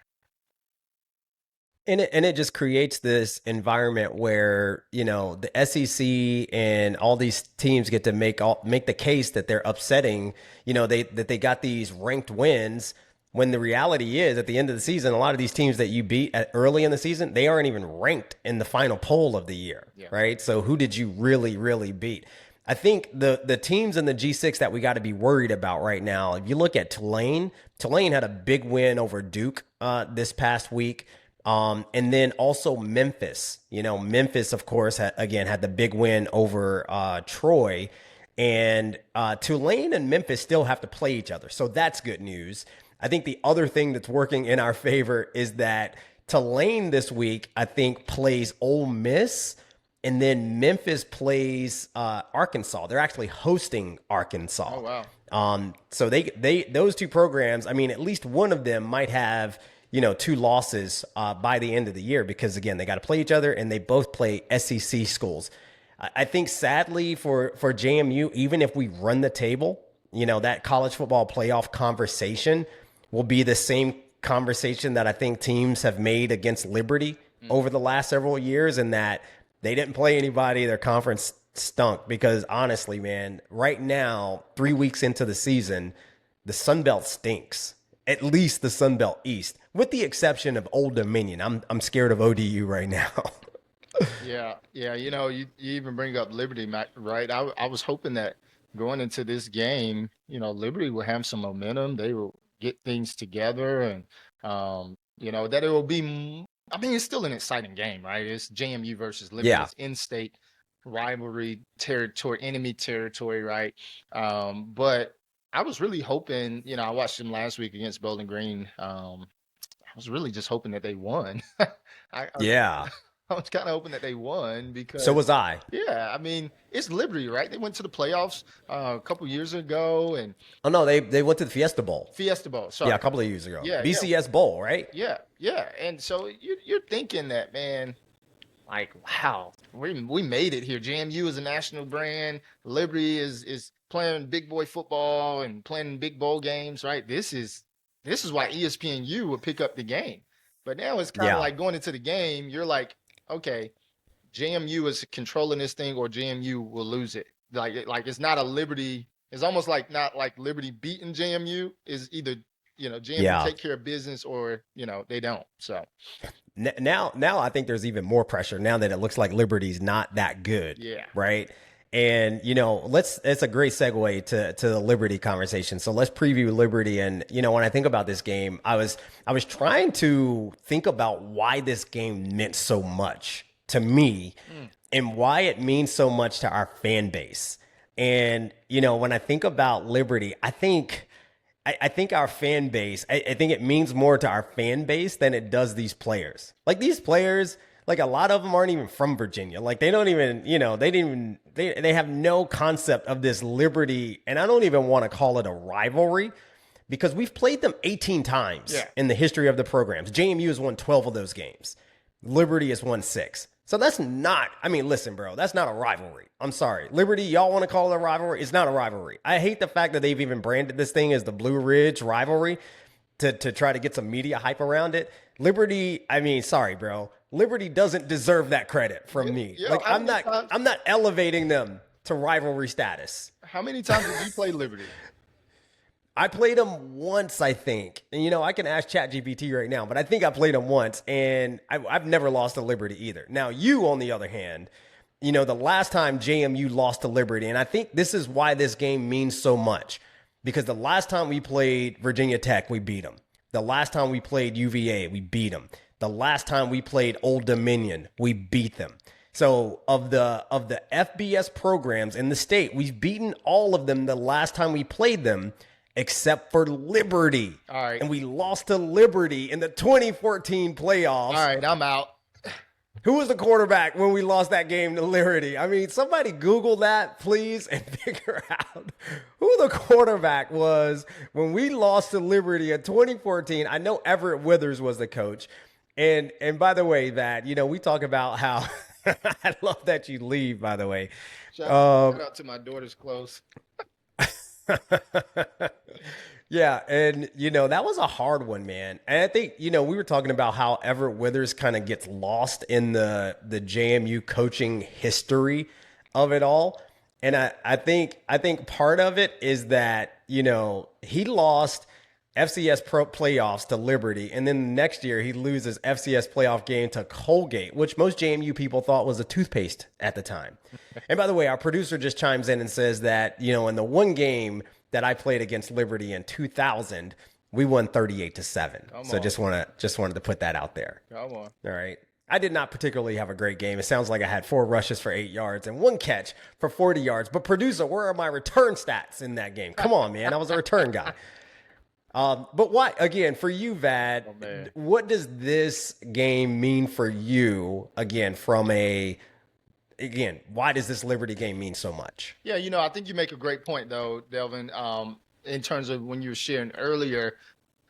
And it just creates this environment where, the SEC and all these teams get to make the case that they're upsetting, that they got these ranked wins, when the reality is at the end of the season, a lot of these teams that you beat early in the season, they aren't even ranked in the final poll of the year, right? So who did you really, really beat? I think the teams in the G6 that we got to be worried about right now, if you look at Tulane had a big win over Duke this past week. And then also Memphis, Memphis, of course, had the big win over Troy, and Tulane and Memphis still have to play each other. So that's good news. I think the other thing that's working in our favor is that Tulane this week, I think, plays Ole Miss, and then Memphis plays Arkansas. They're actually hosting Arkansas. Oh, wow. So those two programs, I mean, at least one of them might have 2 losses by the end of the year, because, again, they got to play each other, and they both play SEC schools. I think sadly for JMU, even if we run the table, that college football playoff conversation will be the same conversation that I think teams have made against Liberty over the last several years, and that they didn't play anybody. Their conference stunk because honestly, man, right now, 3 weeks into the season, the Sun Belt stinks. At least the Sun Belt East, with the exception of Old Dominion. I'm scared of ODU right now. Yeah. You even bring up Liberty, Matt, right? I was hoping that going into this game, Liberty will have some momentum. They will get things together, and that it will be. I mean, it's still an exciting game, right? It's JMU versus Liberty. Yeah. It's in-state rivalry territory, enemy territory, right? But I was really hoping. I watched them last week against Bowling Green. I was really just hoping that they won. Yeah. I was kind of hoping that they won because. So was I. Yeah, I mean, it's Liberty, right? They went to the playoffs a couple years ago, and Oh no, they went to the Fiesta Bowl. Fiesta Bowl. Sorry. Yeah, a couple of years ago. Yeah, BCS Bowl, right? Yeah. And so you're thinking that, man, like, wow, we made it here. JMU is a national brand. Liberty is playing big boy football and playing big bowl games, right? This is why ESPNU would pick up the game. But now it's kind of like going into the game, you're like, okay, JMU is controlling this thing, or JMU will lose it. Like it's not a Liberty. It's almost like not like Liberty beating JMU. Is either JMU take care of business, or they don't. So now I think there's even more pressure now that it looks like Liberty's not that good. Yeah. Right. And it's a great segue to the Liberty conversation. So let's preview Liberty. And when I think about this game, I was trying to think about why this game meant so much to me and why it means so much to our fan base. And when I think about Liberty, I think our fan base, I think it means more to our fan base than it does these players. Like these players, like a lot of them aren't even from Virginia. Like they don't even, they have no concept of this Liberty. And I don't even want to call it a rivalry because we've played them 18 times in the history of the programs. JMU has won 12 of those games. Liberty has won 6. So that's not, listen, bro, that's not a rivalry. I'm sorry. Liberty, y'all want to call it a rivalry? It's not a rivalry. I hate the fact that they've even branded this thing as the Blue Ridge rivalry to try to get some media hype around it. Liberty, sorry, bro. Liberty doesn't deserve that credit from me. Like I'm not elevating them to rivalry status. How many times did you play Liberty? I played them once, I think. And, I can ask ChatGPT right now, but I think I played them once, and I've never lost to Liberty either. Now, you, on the other hand, the last time JMU lost to Liberty, and I think this is why this game means so much, because the last time we played Virginia Tech, we beat them. The last time we played UVA, we beat them. The last time we played Old Dominion, we beat them. So of the FBS programs in the state, we've beaten all of them the last time we played them, except for Liberty. All right. And we lost to Liberty in the 2014 playoffs. All right, I'm out. Who was the quarterback when we lost that game to Liberty? Somebody Google that, please, and figure out who the quarterback was when we lost to Liberty in 2014. I know Everett Withers was the coach. And by the way, that, we talk about how I love that you leave, by the way. Shout out to my daughter's close. Yeah, and that was a hard one, man. And I think we were talking about how Everett Withers kind of gets lost in the JMU coaching history of it all. And I think part of it is that he lost FCS Pro playoffs to Liberty, and then the next year he loses FCS playoff game to Colgate, which most JMU people thought was a toothpaste at the time. And by the way, our producer just chimes in and says that in the one game that I played against Liberty in 2000, we won 38-7. So just wanted to put that out there. Come on. All right. I did not particularly have a great game. It sounds like I had 4 rushes for 8 yards and 1 catch for 40 yards. But producer, where are my return stats in that game? Come on, man. I was a return guy. But why, again, for you, Vad, what does this game mean for you, again, why does this Liberty game mean so much? Yeah, I think you make a great point, though, Delvin, in terms of when you were sharing earlier,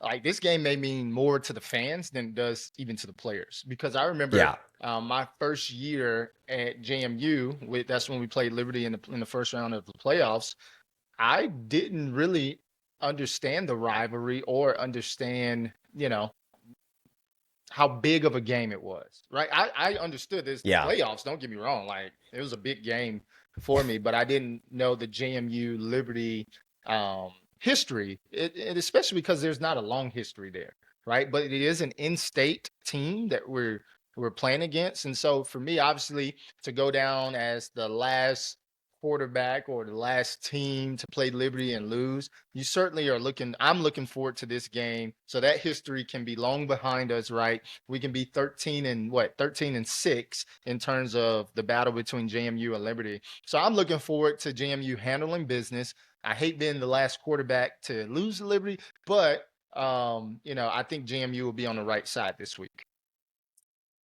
like this game may mean more to the fans than it does even to the players. Because I remember Yeah. my first year at JMU, that's when we played Liberty in the first round of the playoffs. I didn't really understand the rivalry or understand, how big of a game it was, right? I understood this, the Yeah. playoffs, don't get me wrong. Like, it was a big game for me, but I didn't know the JMU Liberty history, especially because there's not a long history there, right? But it is an in-state team that we're playing against. And so for me, obviously, to go down as the last quarterback or the last team to play Liberty and lose, you certainly are I'm looking forward to this game so that history can be long behind us, right? We can be 13-6 in terms of the battle between JMU and Liberty. So I'm looking forward to JMU handling business. I hate being the last quarterback to lose to Liberty, but I think JMU will be on the right side this week.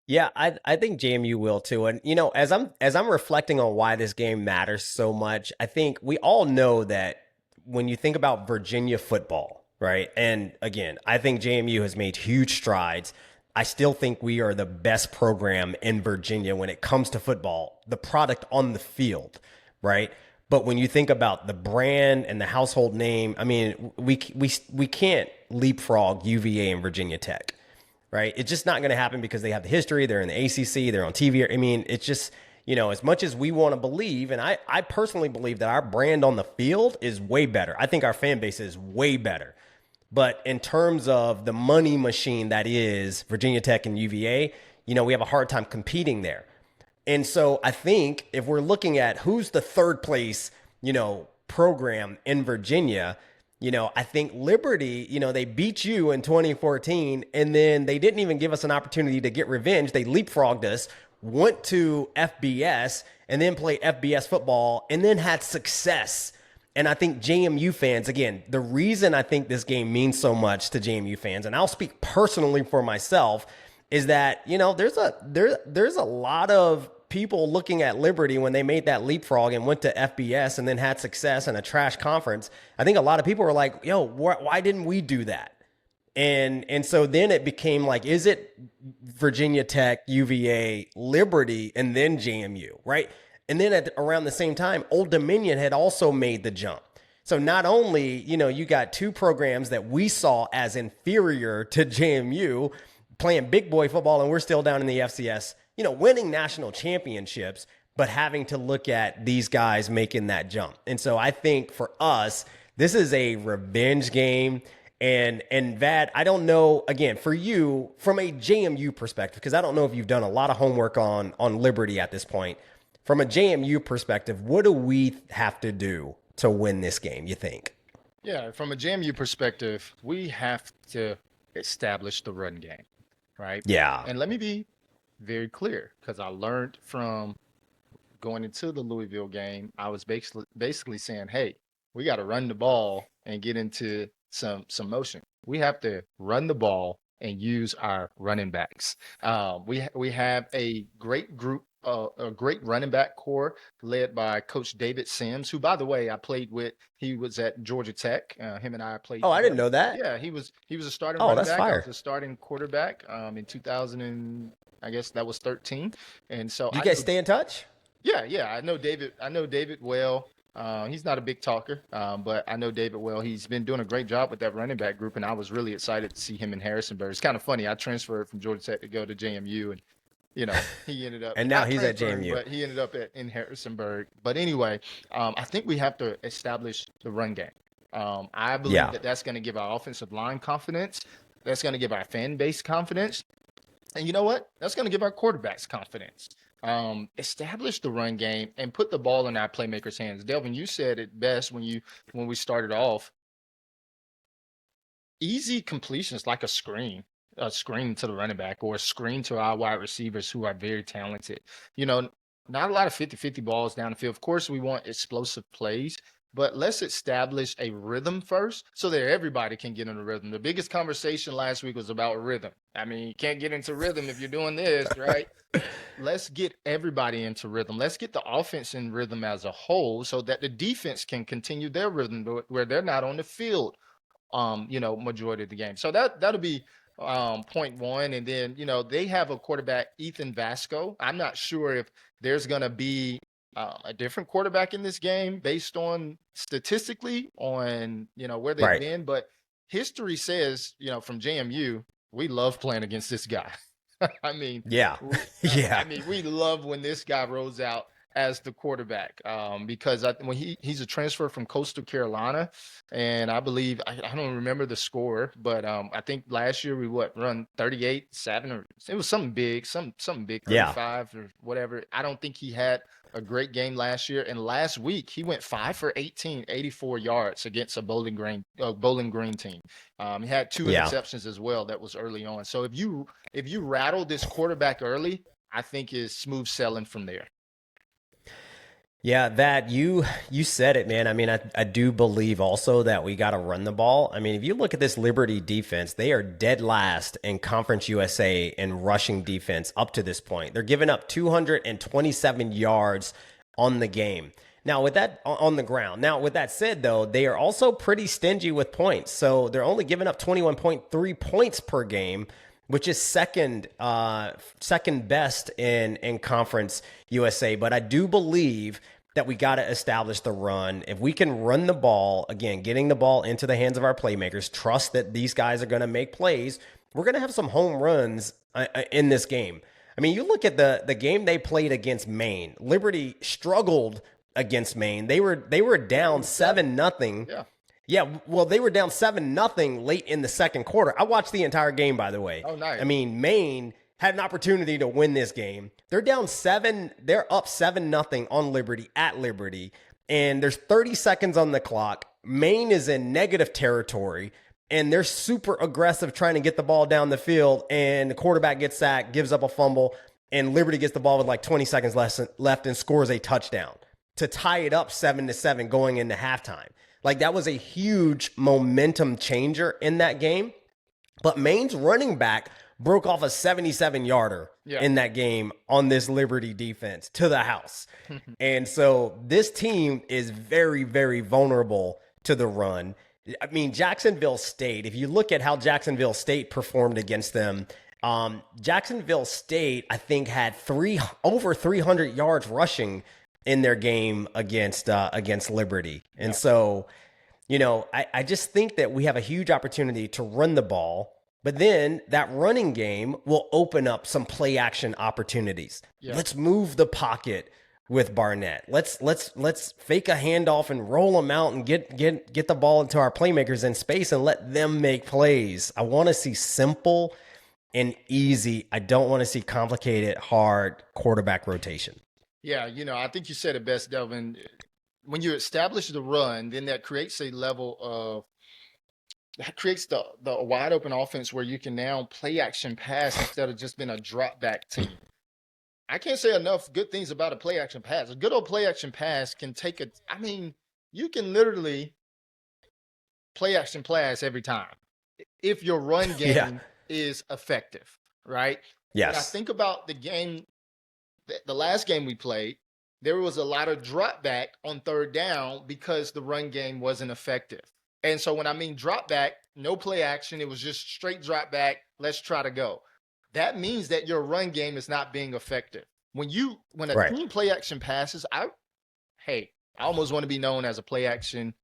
Yeah, I think JMU will too. And as I'm reflecting on why this game matters so much, I think we all know that when you think about Virginia football, right? And again, I think JMU has made huge strides. I still think we are the best program in Virginia when it comes to football, the product on the field, right? But when you think about the brand and the household name, I mean, we can't leapfrog UVA and Virginia Tech. Right. It's just not going to happen because they have the history. They're in the ACC. They're on TV. I mean, it's just, as much as we want to believe, and I personally believe that our brand on the field is way better. I think our fan base is way better. But in terms of the money machine that is Virginia Tech and UVA, we have a hard time competing there. And so I think if we're looking at who's the third place, program in Virginia, I think Liberty, they beat you in 2014, and then they didn't even give us an opportunity to get revenge. They leapfrogged us, went to FBS, and then played FBS football, and then had success. And I think JMU fans, again, the reason I think this game means so much to JMU fans, and I'll speak personally for myself, is that, there's a lot of people looking at Liberty when they made that leapfrog and went to FBS and then had success in a trash conference. I think a lot of people were like, why didn't we do that? And so then it became like, is it Virginia Tech, UVA, Liberty, and then JMU, right? And then around the same time, Old Dominion had also made the jump. So not only, you got two programs that we saw as inferior to JMU playing big boy football, and we're still down in the FCS, winning national championships, but having to look at these guys making that jump. And so I think for us, this is a revenge game. And Vad, I don't know, again, for you, from a JMU perspective, because I don't know if you've done a lot of homework on Liberty at this point. From a JMU perspective, what do we have to do to win this game, you think? Yeah, from a JMU perspective, we have to establish the run game, right? Yeah. And let me be very clear, because I learned from going into the Louisville game, I was basically saying, hey, we got to run the ball and get into some motion. We have to run the ball and use our running backs. We have a great group, a great running back core led by Coach David Sims, who, by the way, I played with. He was at Georgia Tech. Him and I played. Oh, I didn't know that. Yeah, he was a starting running back. Fire. I was a starting quarterback in 2000 and I guess that was 13. And so Did you guys stay in touch? Yeah. I know David well. He's not a big talker, but I know David well. He's been doing a great job with that running back group, and I was really excited to see him in Harrisonburg. It's kind of funny. I transferred from Georgia Tech to go to JMU, and he ended up. And now he's at JMU. But he ended up in Harrisonburg. But anyway, I think we have to establish the run game. I believe that that's going to give our offensive line confidence. That's going to give our fan base confidence. And you know what? That's going to give our quarterbacks confidence. Establish the run game and put the ball in our playmakers' hands. Delvin, you said it best when we started off. Easy completions like a screen to the running back or a screen to our wide receivers who are very talented. Not a lot of 50-50 balls down the field. Of course, we want explosive plays, but let's establish a rhythm first so that everybody can get in a rhythm. The biggest conversation last week was about rhythm. I mean, you can't get into rhythm if you're doing this, right? Let's get everybody into rhythm. Let's get the offense in rhythm as a whole so that the defense can continue their rhythm where they're not on the field majority of the game. So that'll be point one. And then, they have a quarterback, Ethan Vasco. I'm not sure if there's going to be a different quarterback in this game based on statistically on, where they've Right. been. But history says, from JMU, we love playing against this guy. I mean, Yeah. Yeah. I mean, we love when this guy rolls out as the quarterback because when he's a transfer from Coastal Carolina, and I believe I don't remember the score, but I think last year we run 38-7 or it was something big, something big, 35 or whatever. I don't think he had a great game last year, and last week he went 5 for 18, 84 yards against a Bowling Green team. He had 2 interceptions as well. That was early on. So if you rattle this quarterback early, I think is smooth sailing from there. Yeah, that you said it, man. I mean, I do believe also that we got to run the ball. I mean, if you look at this Liberty defense, they are dead last in Conference USA in rushing defense up to this point. They're giving up 227 yards on the game. Now, with that on the ground. Now, with that said, though, they are also pretty stingy with points. So they're only giving up 21.3 points per game, which is second best in Conference USA. But I do believe that we got to establish the run. If we can run the ball, again, getting the ball into the hands of our playmakers, trust that these guys are going to make plays, we're going to have some home runs in this game. I mean, you look at the game they played against Maine. Liberty struggled against Maine. They were down 7-0. Yeah. Yeah, well, they were down 7-0 late in the second quarter. I watched the entire game, by the way. Oh, nice. I mean, Maine had an opportunity to win this game. They're down 7. They're up 7-0 on Liberty at Liberty, and there's 30 seconds on the clock. Maine is in negative territory, and they're super aggressive trying to get the ball down the field, and the quarterback gets sacked, gives up a fumble, and Liberty gets the ball with like 20 seconds left and scores a touchdown to tie it up 7-7 going into halftime. Like, that was a huge momentum changer in that game. But Maine's running back broke off a 77-yarder in that game on this Liberty defense to the house. And so this team is very, very vulnerable to the run. I mean, Jacksonville State, if you look at how Jacksonville State performed against them, Jacksonville State, I think, had over 300 yards rushing in their game against Liberty. And so, I just think that we have a huge opportunity to run the ball, but then that running game will open up some play action opportunities. Yeah. Let's move the pocket with Barnett. Let's fake a handoff and roll them out and get the ball into our playmakers in space and let them make plays. I want to see simple and easy. I don't want to see complicated, hard quarterback rotation. Yeah, I think you said it best, Delvin. When you establish the run, then that creates a level of the wide open offense where you can now play action pass instead of just being a drop back team. I can't say enough good things about a play action pass. A good old play action pass can you can literally play action pass every time if your run game is effective, right? Yes. When I think about the last game we played, there was a lot of drop back on third down because the run game wasn't effective. And so when I mean drop back, no play action, it was just straight drop back, let's try to go. That means that your run game is not being effective. When a team play action passes, I almost want to be known as a play action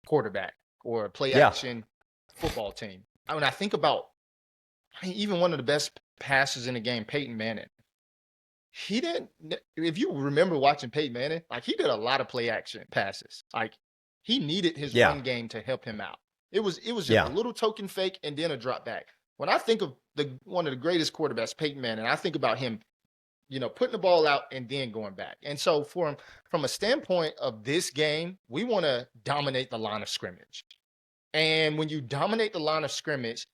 quarterback or a play action football team. When I think about even one of the best passers in the game, Peyton Manning, if you remember watching Peyton Manning, he did a lot of play action passes. He needed his run game to help him out. It was just a little token fake and then a drop back. When I think of one of the greatest quarterbacks, Peyton Manning, I think about him, putting the ball out and then going back. And so from a standpoint of this game, we want to dominate the line of scrimmage. And when you dominate the line of scrimmage,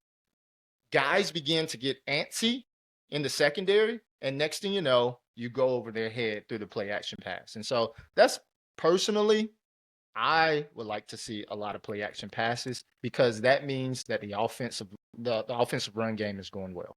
guys begin to get antsy in the secondary. And next thing you know, you go over their head through the play action pass. And so that's personally, I would like to see a lot of play action passes because that means that the offensive run game is going well.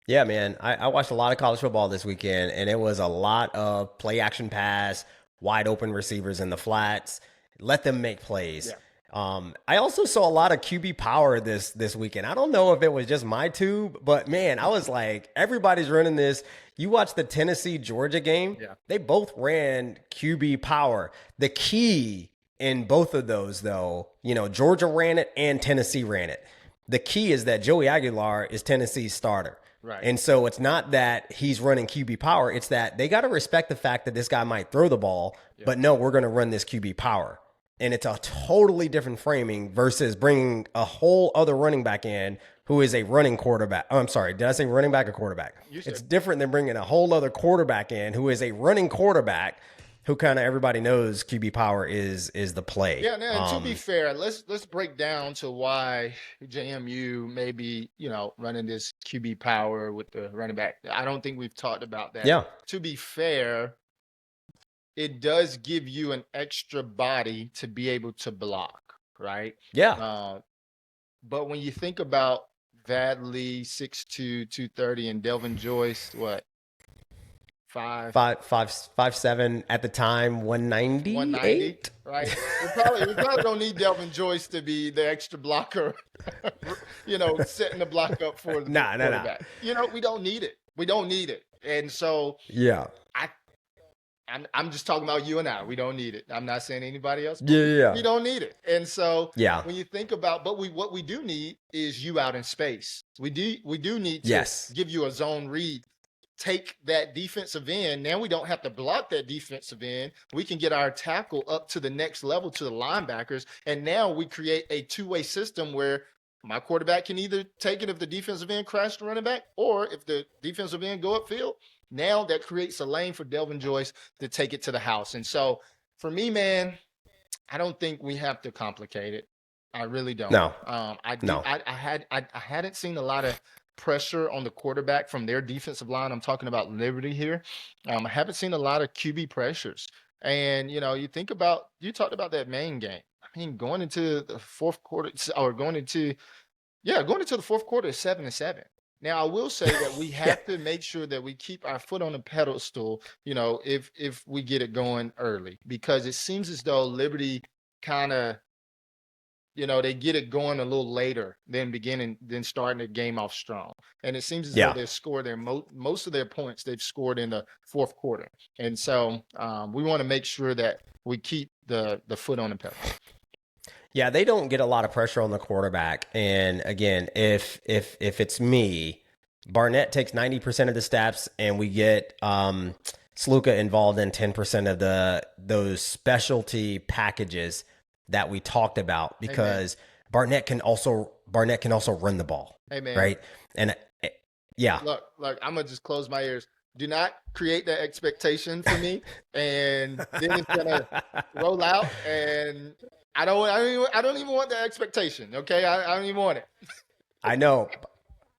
Yeah, man. I watched a lot of college football this weekend, and it was a lot of play action pass, wide open receivers in the flats. Let them make plays. I also saw a lot of QB power this weekend. I don't know if it was just my tube, but man, I was like, everybody's running this. You watch the Tennessee Georgia game, they both ran QB power. The key in both of those, though, Georgia ran it and Tennessee ran it. The key is that Joey Aguilar is Tennessee's starter. Right. And so it's not that he's running QB power. It's that they got to respect the fact that this guy might throw the ball, but no, we're going to run this QB power. And it's a totally different framing versus bringing a whole other running back in who is a running quarterback. Oh, I'm sorry. Did I say running back or quarterback? It's different than bringing a whole other quarterback in who is a running quarterback who kind of everybody knows QB power is the play. Yeah, now, to be fair, let's break down to why JMU may be, running this QB power with the running back. I don't think we've talked about that. Yeah. To be fair, it does give you an extra body to be able to block, right? Yeah. But when you think about Vadley, 6'2", 230, and Delvin Joyce, what? 5'7" at the time, 198. 190, right? We probably don't need Delvin Joyce to be the extra blocker, setting the block up for the quarterback. We don't need it. We don't need it. And so I'm just talking about you and I. We don't need it. I'm not saying anybody else. Yeah. We don't need it. And so when you think about, what we do need is you out in space. We do need to give you a zone read. Take that defensive end. Now we don't have to block that defensive end. We can get our tackle up to the next level to the linebackers. And now we create a two-way system where my quarterback can either take it if the defensive end crashed the running back, or if the defensive end go upfield. Now that creates a lane for Delvin Joyce to take it to the house. And so for me, man, I don't think we have to complicate it. I really don't. No. I hadn't seen a lot of pressure on the quarterback from their defensive line. I'm talking about Liberty here. I haven't seen a lot of QB pressures. And, you talked about that main game. I mean, going into the fourth quarter, or going into the fourth quarter is 7-7. Now, I will say that we have to make sure that we keep our foot on the pedestal, if we get it going early, because it seems as though Liberty kind of, they get it going a little later than starting the game off strong. And it seems as though they've scored most of their points they've scored in the fourth quarter. And so we want to make sure that we keep the foot on the pedal. Yeah, they don't get a lot of pressure on the quarterback. And again, if it's me, Barnett takes 90% of the snaps, and we get Sluka involved in 10% of those specialty packages that we talked about, because Barnett can also run the ball. Hey, man. Right? And Look, I'm gonna just close my ears. Do not create that expectation for me, and then it's gonna roll out, and I don't even want that expectation. Okay, I don't even want it. I know.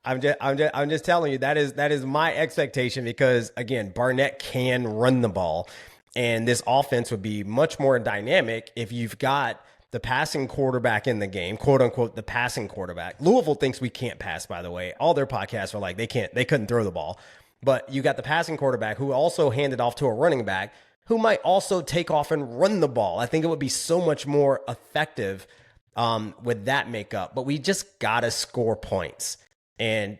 I'm just telling you that is my expectation, because again, Barnett can run the ball, and this offense would be much more dynamic if you've got the passing quarterback in the game, quote unquote, the passing quarterback. Louisville thinks we can't pass, by the way. All their podcasts are like they couldn't throw the ball. But you got the passing quarterback who also handed off to a running back who might also take off and run the ball. I think it would be so much more effective with that makeup. But we just got to score points. And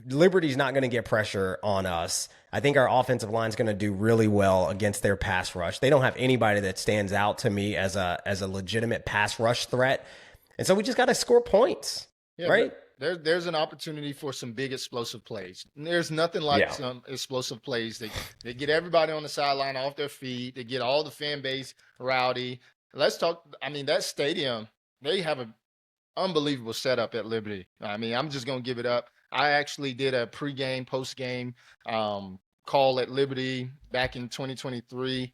Liberty's not going to get pressure on us. I think our offensive line is going to do really well against their pass rush. They don't have anybody that stands out to me as a legitimate pass rush threat. And so we just got to score points, right? There's an opportunity for some big explosive plays. There's nothing like some explosive plays. They get everybody on the sideline off their feet. They get all the fan base rowdy. Let's talk. I mean, that stadium, they have an unbelievable setup at Liberty. I mean, I'm just going to give it up. I actually did a pregame, postgame call at Liberty back in 2023,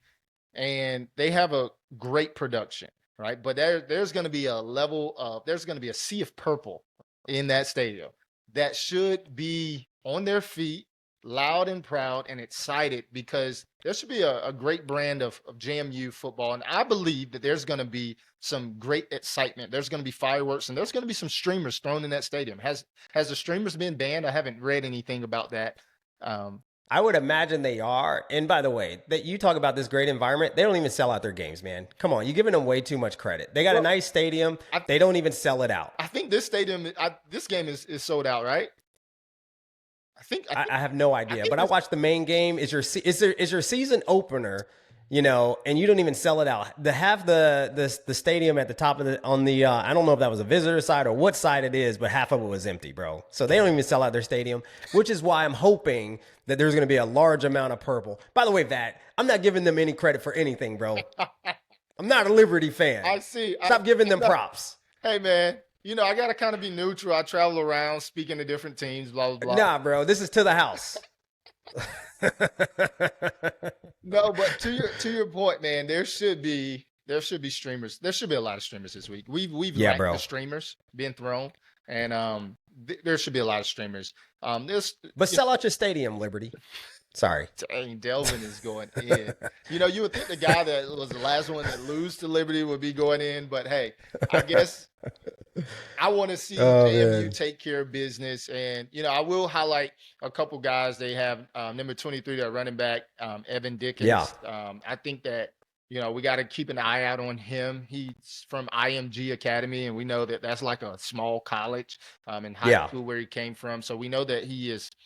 and they have a great production, right? But there's going to be there's going to be a sea of purple in that stadium that should be on their feet, loud and proud and excited, because there should be a great brand of JMU football. And I believe that there's going to be some great excitement. There's going to be fireworks, and there's going to be some streamers thrown in that stadium. Has the streamers been banned? I haven't read anything about that. I would imagine they are. And by the way, that you talk about this great environment, they don't even sell out their games, man. Come on, you're giving them way too much credit. They got a nice stadium. They don't even sell it out. I think this stadium, this game is sold out, right? I have no idea, but I watched the main game. Is your season opener, and you don't even sell it out. To have the stadium at the top of I don't know if that was a visitor side or what side it is, but half of it was empty, bro. So they don't even sell out their stadium, which is why I'm hoping that there's going to be a large amount of purple. By the way, I'm not giving them any credit for anything, bro. I'm not a Liberty fan. I see. Stop giving them props. Hey, man. I got to kind of be neutral. I travel around speaking to different teams, blah, blah, blah. Nah, bro, this is to the house. No, but to your point, man, there should be streamers. There should be a lot of streamers this week. We've lacked the streamers being thrown, and there should be a lot of streamers. But sell out your stadium, Liberty. Sorry. Dang, Delvin is going in. You would think the guy that was the last one that lose to Liberty would be going in, but hey, I guess I want to see JMU take care of business. And, I will highlight a couple guys. They have number 23, their running back, Evan Dickens. Yeah. I think that, we got to keep an eye out on him. He's from IMG Academy, and we know that that's like a small college in high school where he came from. So we know that he is –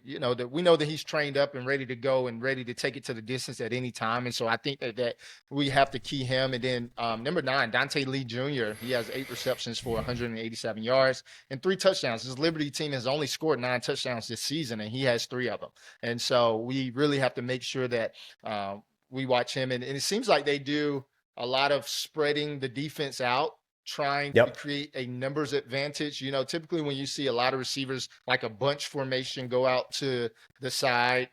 we know that he's trained up and ready to go and ready to take it to the distance at any time. And so I think that we have to key him. And then number 9, Dante Lee Jr., he has 8 receptions for 187 yards and 3 touchdowns. His Liberty team has only scored 9 touchdowns this season, and he has 3 of them. And so we really have to make sure that we watch him. And it seems like they do a lot of spreading the defense out, trying to create a numbers advantage. Typically when you see a lot of receivers like a bunch formation go out to the side,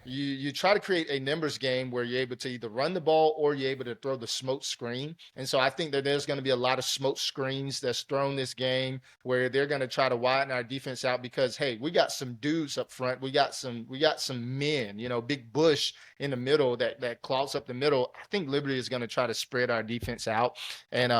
you try to create a numbers game where you're able to either run the ball or you're able to throw the smoke screen. And so I think that there's going to be a lot of smoke screens that's thrown this game where they're going to try to widen our defense out because, hey, we got some dudes up front. We got some men, Big Bush in the middle that clogs up the middle. I think Liberty is going to try to spread our defense out and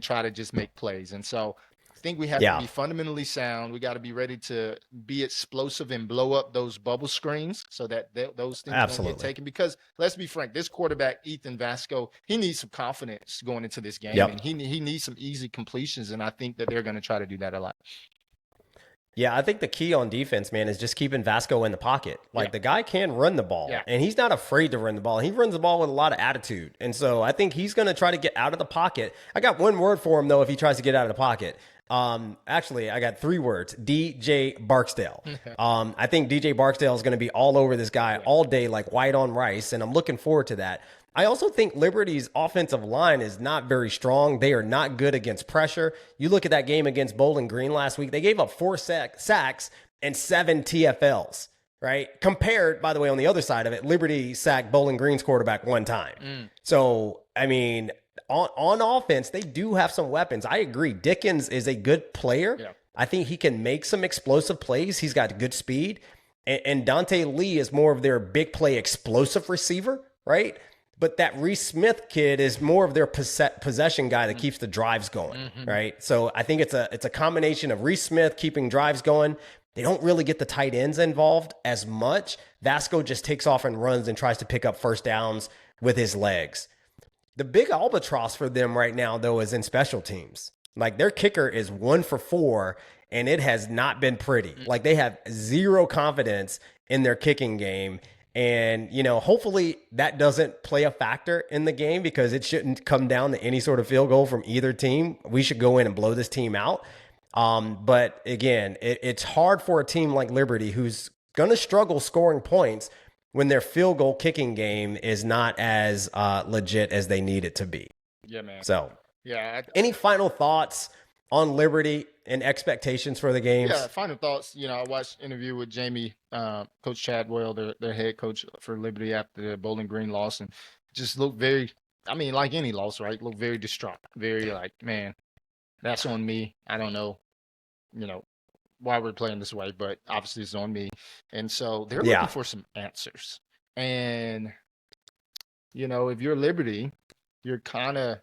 try to just make plays. And so I think we have to be fundamentally sound. We got to be ready to be explosive and blow up those bubble screens so that those things don't get taken. Because let's be frank, this quarterback, Ethan Vasco, he needs some confidence going into this game. And he needs some easy completions, and I think that they're going to try to do that a lot. Yeah, I think the key on defense, man, is just keeping Vasco in the pocket. The guy can run the ball, and he's not afraid to run the ball. He runs the ball with a lot of attitude. And so I think he's going to try to get out of the pocket. I got one word for him, though, if he tries to get out of the pocket. Actually, I got 3 words: DJ Barksdale. I think DJ Barksdale is going to be all over this guy all day, like white on rice, and I'm looking forward to that. I also think Liberty's offensive line is not very strong. They are not good against pressure. You look at that game against Bowling Green last week, they gave up 4 sacks and 7 TFLs, right? Compared, by the way, on the other side of it, Liberty sacked Bowling Green's quarterback 1 time. So, I mean, on offense, they do have some weapons. I agree. Dickens is a good player. Yeah. I think he can make some explosive plays. He's got good speed. And Dante Lee is more of their big play explosive receiver, right? But that Reese Smith kid is more of their possession guy that keeps the drives going, right? So I think it's a combination of Reese Smith keeping drives going. They don't really get the tight ends involved as much. Vasco just takes off and runs and tries to pick up first downs with his legs. The big albatross for them right now, though, is in special teams. Like, their kicker is 1 for 4, and it has not been pretty. Like, they have 0 confidence in their kicking game. And, hopefully that doesn't play a factor in the game because it shouldn't come down to any sort of field goal from either team. We should go in and blow this team out. But again, it's hard for a team like Liberty who's going to struggle scoring points when their field goal kicking game is not as legit as they need it to be. Yeah, man. So, any final thoughts on Liberty and expectations for the games? Yeah, final thoughts. I watched an interview with Jamie, Coach Chadwell, their head coach for Liberty after the Bowling Green loss, and just looked very, like any loss, right? Looked very distraught, very like, man, that's on me. I don't know, why we're playing this way, but obviously it's on me. And so they're looking for some answers. And, if you're Liberty, you're kind of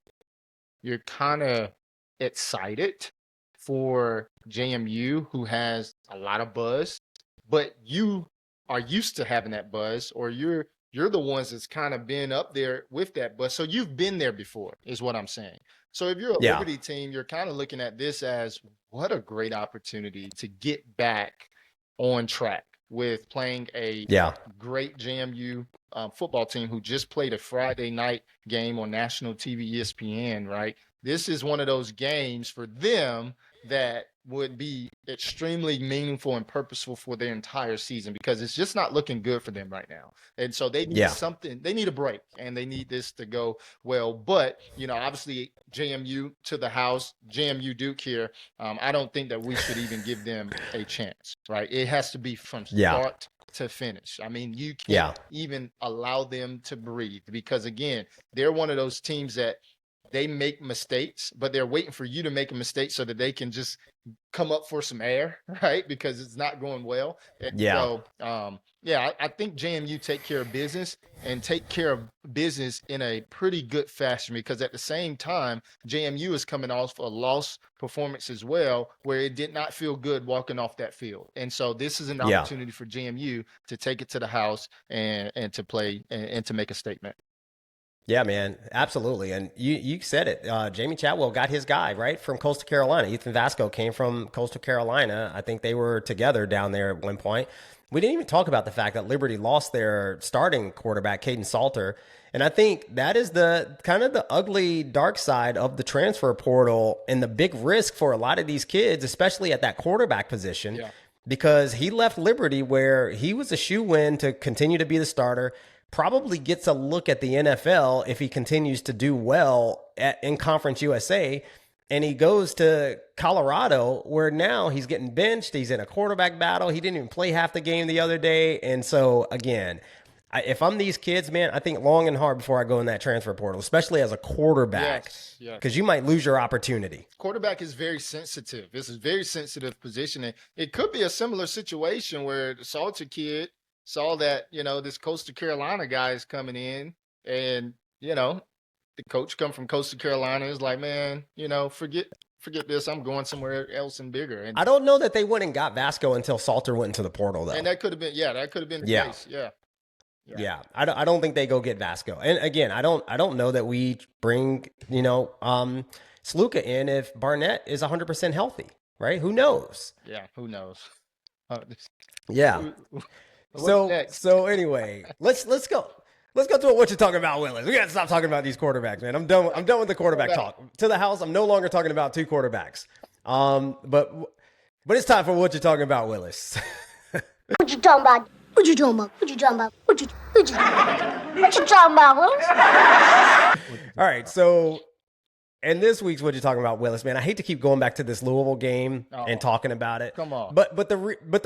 excited for JMU, who has a lot of buzz, but you are used to having that buzz, or you're the ones that's kind of been up there with that buzz. So you've been there before, is what I'm saying. So if you're a Yeah. Liberty team, you're kind of looking at this as what a great opportunity to get back on track with playing a great JMU football team who just played a Friday night game on national TV, ESPN, right? This is one of those games for them that would be extremely meaningful and purposeful for their entire season, because it's just not looking good for them right now. And so they need something, they need a break, and they need this to go well. But, obviously JMU to the house, JMU Duke here. I don't think that we should even give them a chance, right? It has to be from start to finish. I mean, you can't even allow them to breathe, because again, they're one of those teams that they make mistakes, but they're waiting for you to make a mistake so that they can just come up for some air, right? Because it's not going well. And so, I think JMU take care of business, and take care of business in a pretty good fashion, because at the same time, JMU is coming off a loss performance as well, where it did not feel good walking off that field. And so this is an opportunity for JMU to take it to the house and to play and to make a statement. Yeah, man, absolutely. And you said it. Jamie Chadwell got his guy, right, from Coastal Carolina. Ethan Vasco came from Coastal Carolina. I think they were together down there at one point. We didn't even talk about the fact that Liberty lost their starting quarterback, Caden Salter. And I think that is the kind of the ugly dark side of the transfer portal, and the big risk for a lot of these kids, especially at that quarterback position, because he left Liberty where he was a shoe-in to continue to be the starter. Probably gets a look at the NFL if he continues to do well in Conference USA, and he goes to Colorado, where now he's getting benched. He's in a quarterback battle. He didn't even play half the game the other day. And so, again, if I'm these kids, man, I think long and hard before I go in that transfer portal, especially as a quarterback, because you might lose your opportunity. Quarterback is very sensitive. This is a very sensitive position. And it could be a similar situation where the Salter kid saw that, this Coastal Carolina guy is coming in, and, the coach come from Coastal Carolina is like, man, forget this. I'm going somewhere else and bigger. And I don't know that they went and got Vasco until Salter went into the portal, though. And that could have been, the case. Yeah. I don't think they go get Vasco. And again, I don't know that we bring, Sluka in if Barnett is 100% healthy, right? Who knows? Yeah. Who knows? So anyway, let's go. Let's go to what you're talking about, Willis. We got to stop talking about these quarterbacks, man. I'm done with the quarterback talk. To the house, I'm no longer talking about two quarterbacks. But it's time for what you're talking about, Willis. What you talking about? What you talking about? What you talking about? What you talking about, Willis? All right, so and this week's what you're talking about, Willis, man. I hate to keep going back to this Louisville game and talking about it. Come on. But the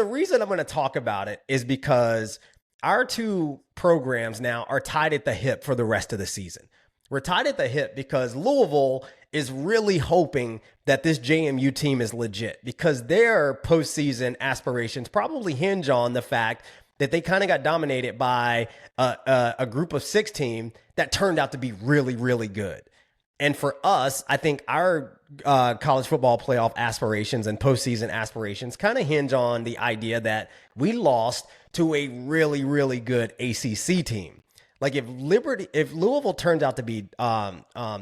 reason I'm going to talk about it is because our two programs now are tied at the hip for the rest of the season. We're tied at the hip because Louisville is really hoping that this JMU team is legit, because their postseason aspirations probably hinge on the fact that they kind of got dominated by a group of 6 team that turned out to be really, really good. And for us, I think our college football playoff aspirations and postseason aspirations kind of hinge on the idea that we lost to a really, really good ACC team. Like if Louisville turns out to be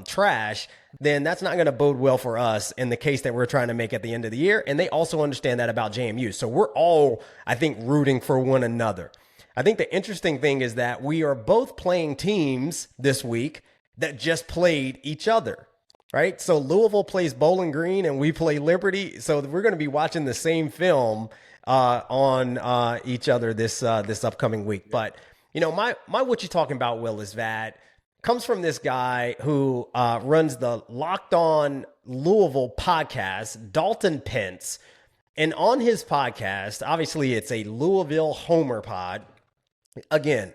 trash, then that's not going to bode well for us in the case that we're trying to make at the end of the year. And they also understand that about JMU. So we're all, I think, rooting for one another. I think the interesting thing is that we are both playing teams this week that just played each other, right? So Louisville plays Bowling Green and we play Liberty. So we're going to be watching the same film on each other this upcoming week. But, my what you talking about, Will, is that comes from this guy who runs the Locked On Louisville podcast, Dalton Pence. And on his podcast, obviously it's a Louisville homer pod. Again,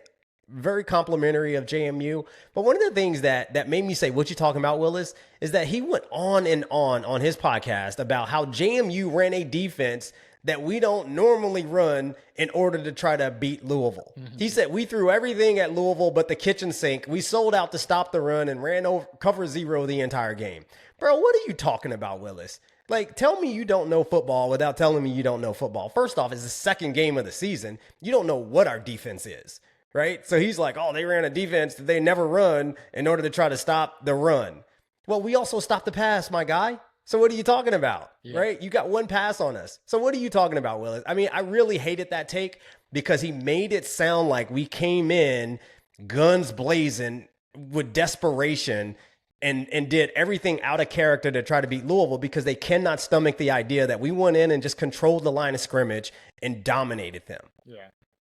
very complimentary of JMU. But one of the things that made me say, what you talking about, Willis, is that he went on and on his podcast about how JMU ran a defense that we don't normally run in order to try to beat Louisville. Mm-hmm. He said, we threw everything at Louisville but the kitchen sink. We sold out to stop the run and ran over cover zero the entire game. Bro, what are you talking about, Willis? Like, tell me you don't know football without telling me you don't know football. First off, it's the second game of the season. You don't know what our defense is, right? So he's like, oh, they ran a defense that they never run in order to try to stop the run. Well, we also stopped the pass, my guy. So what are you talking about, right? You got one pass on us. So what are you talking about, Willis? I mean, I really hated that take because he made it sound like we came in guns blazing with desperation and did everything out of character to try to beat Louisville because they cannot stomach the idea that we went in and just controlled the line of scrimmage and dominated them.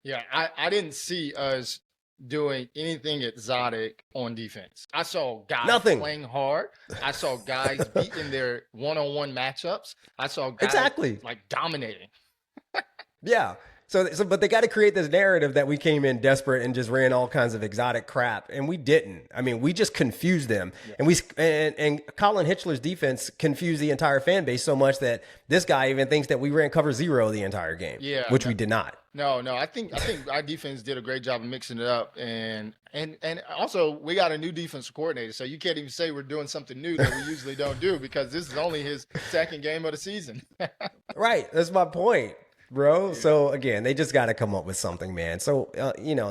Yeah. I didn't see us doing anything exotic on defense. I saw guys playing hard. I saw guys beating their one-on-one matchups. I saw guys like dominating. Yeah. So, but they got to create this narrative that we came in desperate and just ran all kinds of exotic crap, and we didn't. I mean, we just confused them, and Colin Hitchler's defense confused the entire fan base so much that this guy even thinks that we ran cover 0 the entire game, which we did not. No, I think our defense did a great job of mixing it up, and also we got a new defensive coordinator, so you can't even say we're doing something new that we usually don't do because this is only his second game of the season. Right, that's my point, bro. So again, they just got to come up with something, man. So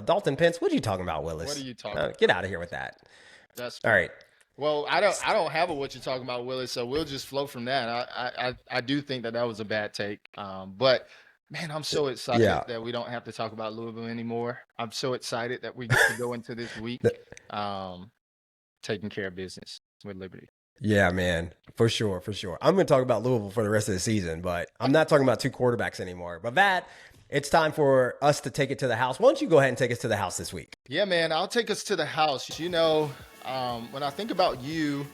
Dalton Pence, what are you talking about, Willis? What are you talking about? Get out of here with that. That's all right. Well, I don't have what you're talking about, Willis. So we'll just flow from that. I do think that was a bad take, but. Man, I'm so excited that we don't have to talk about Louisville anymore. I'm so excited that we get to go into this week taking care of business with Liberty. Yeah, man, for sure. I'm going to talk about Louisville for the rest of the season, but I'm not talking about two quarterbacks anymore. But Vat, it's time for us to take it to the house. Why don't you go ahead and take us to the house this week? Yeah, man, I'll take us to the house. When I think about you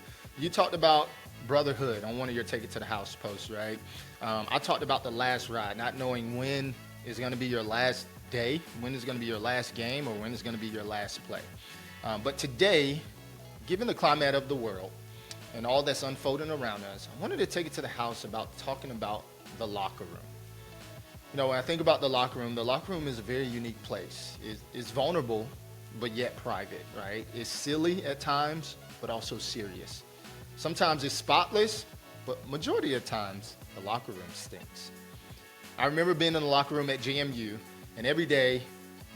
talked about brotherhood on one of your Take It to the House posts, right? I talked about the last ride, not knowing when is going to be your last day, when is going to be your last game, or when is going to be your last play. But today, given the climate of the world and all that's unfolding around us, I wanted to take it to the house about talking about the locker room. When I think about the locker room is a very unique place. It's vulnerable, but yet private, right? It's silly at times, but also serious. Sometimes it's spotless, but majority of times, the locker room stinks. I remember being in the locker room at JMU, and every day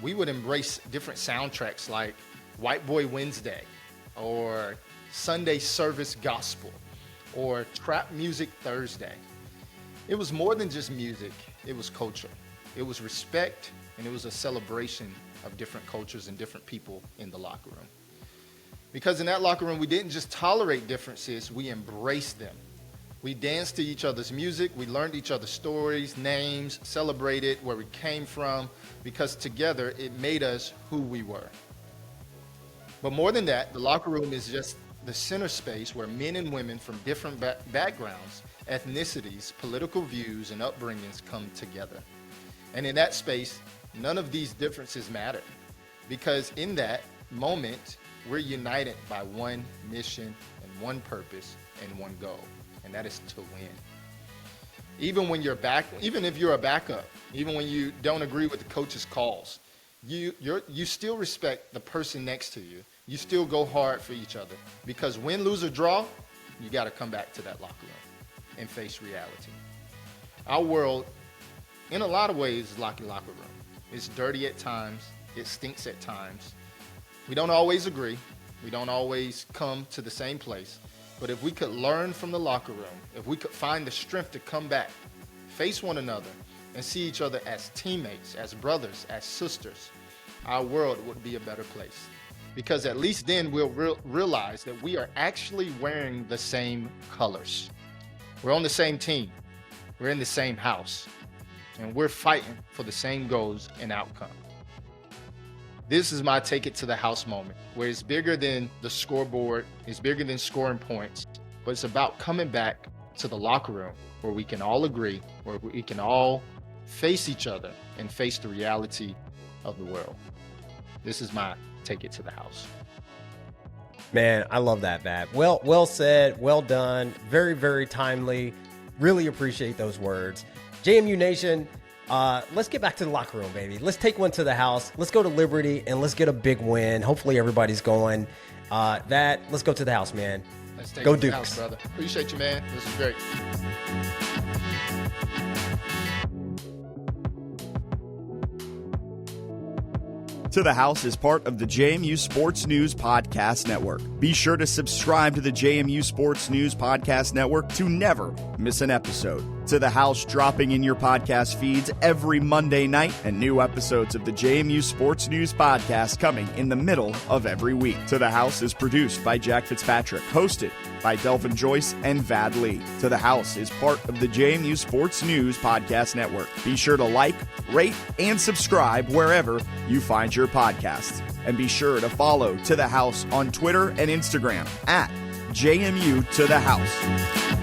we would embrace different soundtracks like White Boy Wednesday, or Sunday Service Gospel, or Trap Music Thursday. It was more than just music, it was culture. It was respect, and it was a celebration of different cultures and different people in the locker room. Because in that locker room, we didn't just tolerate differences, we embraced them. We danced to each other's music, we learned each other's stories, names, celebrated where we came from, because together it made us who we were. But more than that, the locker room is just the center space where men and women from different backgrounds, ethnicities, political views, and upbringings come together. And in that space, none of these differences matter, because in that moment, we're united by one mission and one purpose and one goal, and that is to win. Even if you're a backup, even when you don't agree with the coach's calls, you still respect the person next to you. You still go hard for each other, because win, lose, or draw, you got to come back to that locker room and face reality. Our world, in a lot of ways, is like a locker room. It's dirty at times. It stinks at times. We don't always agree. We don't always come to the same place. But if we could learn from the locker room, if we could find the strength to come back, face one another, and see each other as teammates, as brothers, as sisters, our world would be a better place. Because at least then we'll realize that we are actually wearing the same colors. We're on the same team. We're in the same house. And we're fighting for the same goals and outcome. This is my take it to the house moment, where it's bigger than the scoreboard, it's bigger than scoring points, but it's about coming back to the locker room where we can all agree, where we can all face each other and face the reality of the world. This is my take it to the house. Man, I love that, Bat. Well said, well done, very, very timely. Really appreciate those words. JMU Nation, let's get back to the locker room, baby. Let's take one to the house. Let's go to Liberty and let's get a big win. Hopefully everybody's going. Let's go to the house, man. Let's take Go it to the Dukes. house, brother. Appreciate you, man. This is great. To the House is part of the JMU Sports News Podcast Network. Be sure to subscribe to the JMU Sports News Podcast Network to never miss an episode. To the House dropping in your podcast feeds every Monday night, and new episodes of the JMU Sports News Podcast coming in the middle of every week. To the House is produced by Jack Fitzpatrick, hosted by Delvin, Joyce, and Vad Lee. To the House is part of the JMU Sports News Podcast Network. Be sure to like, rate, and subscribe wherever you find your podcasts. And be sure to follow To the House on Twitter and Instagram at JMU To the House.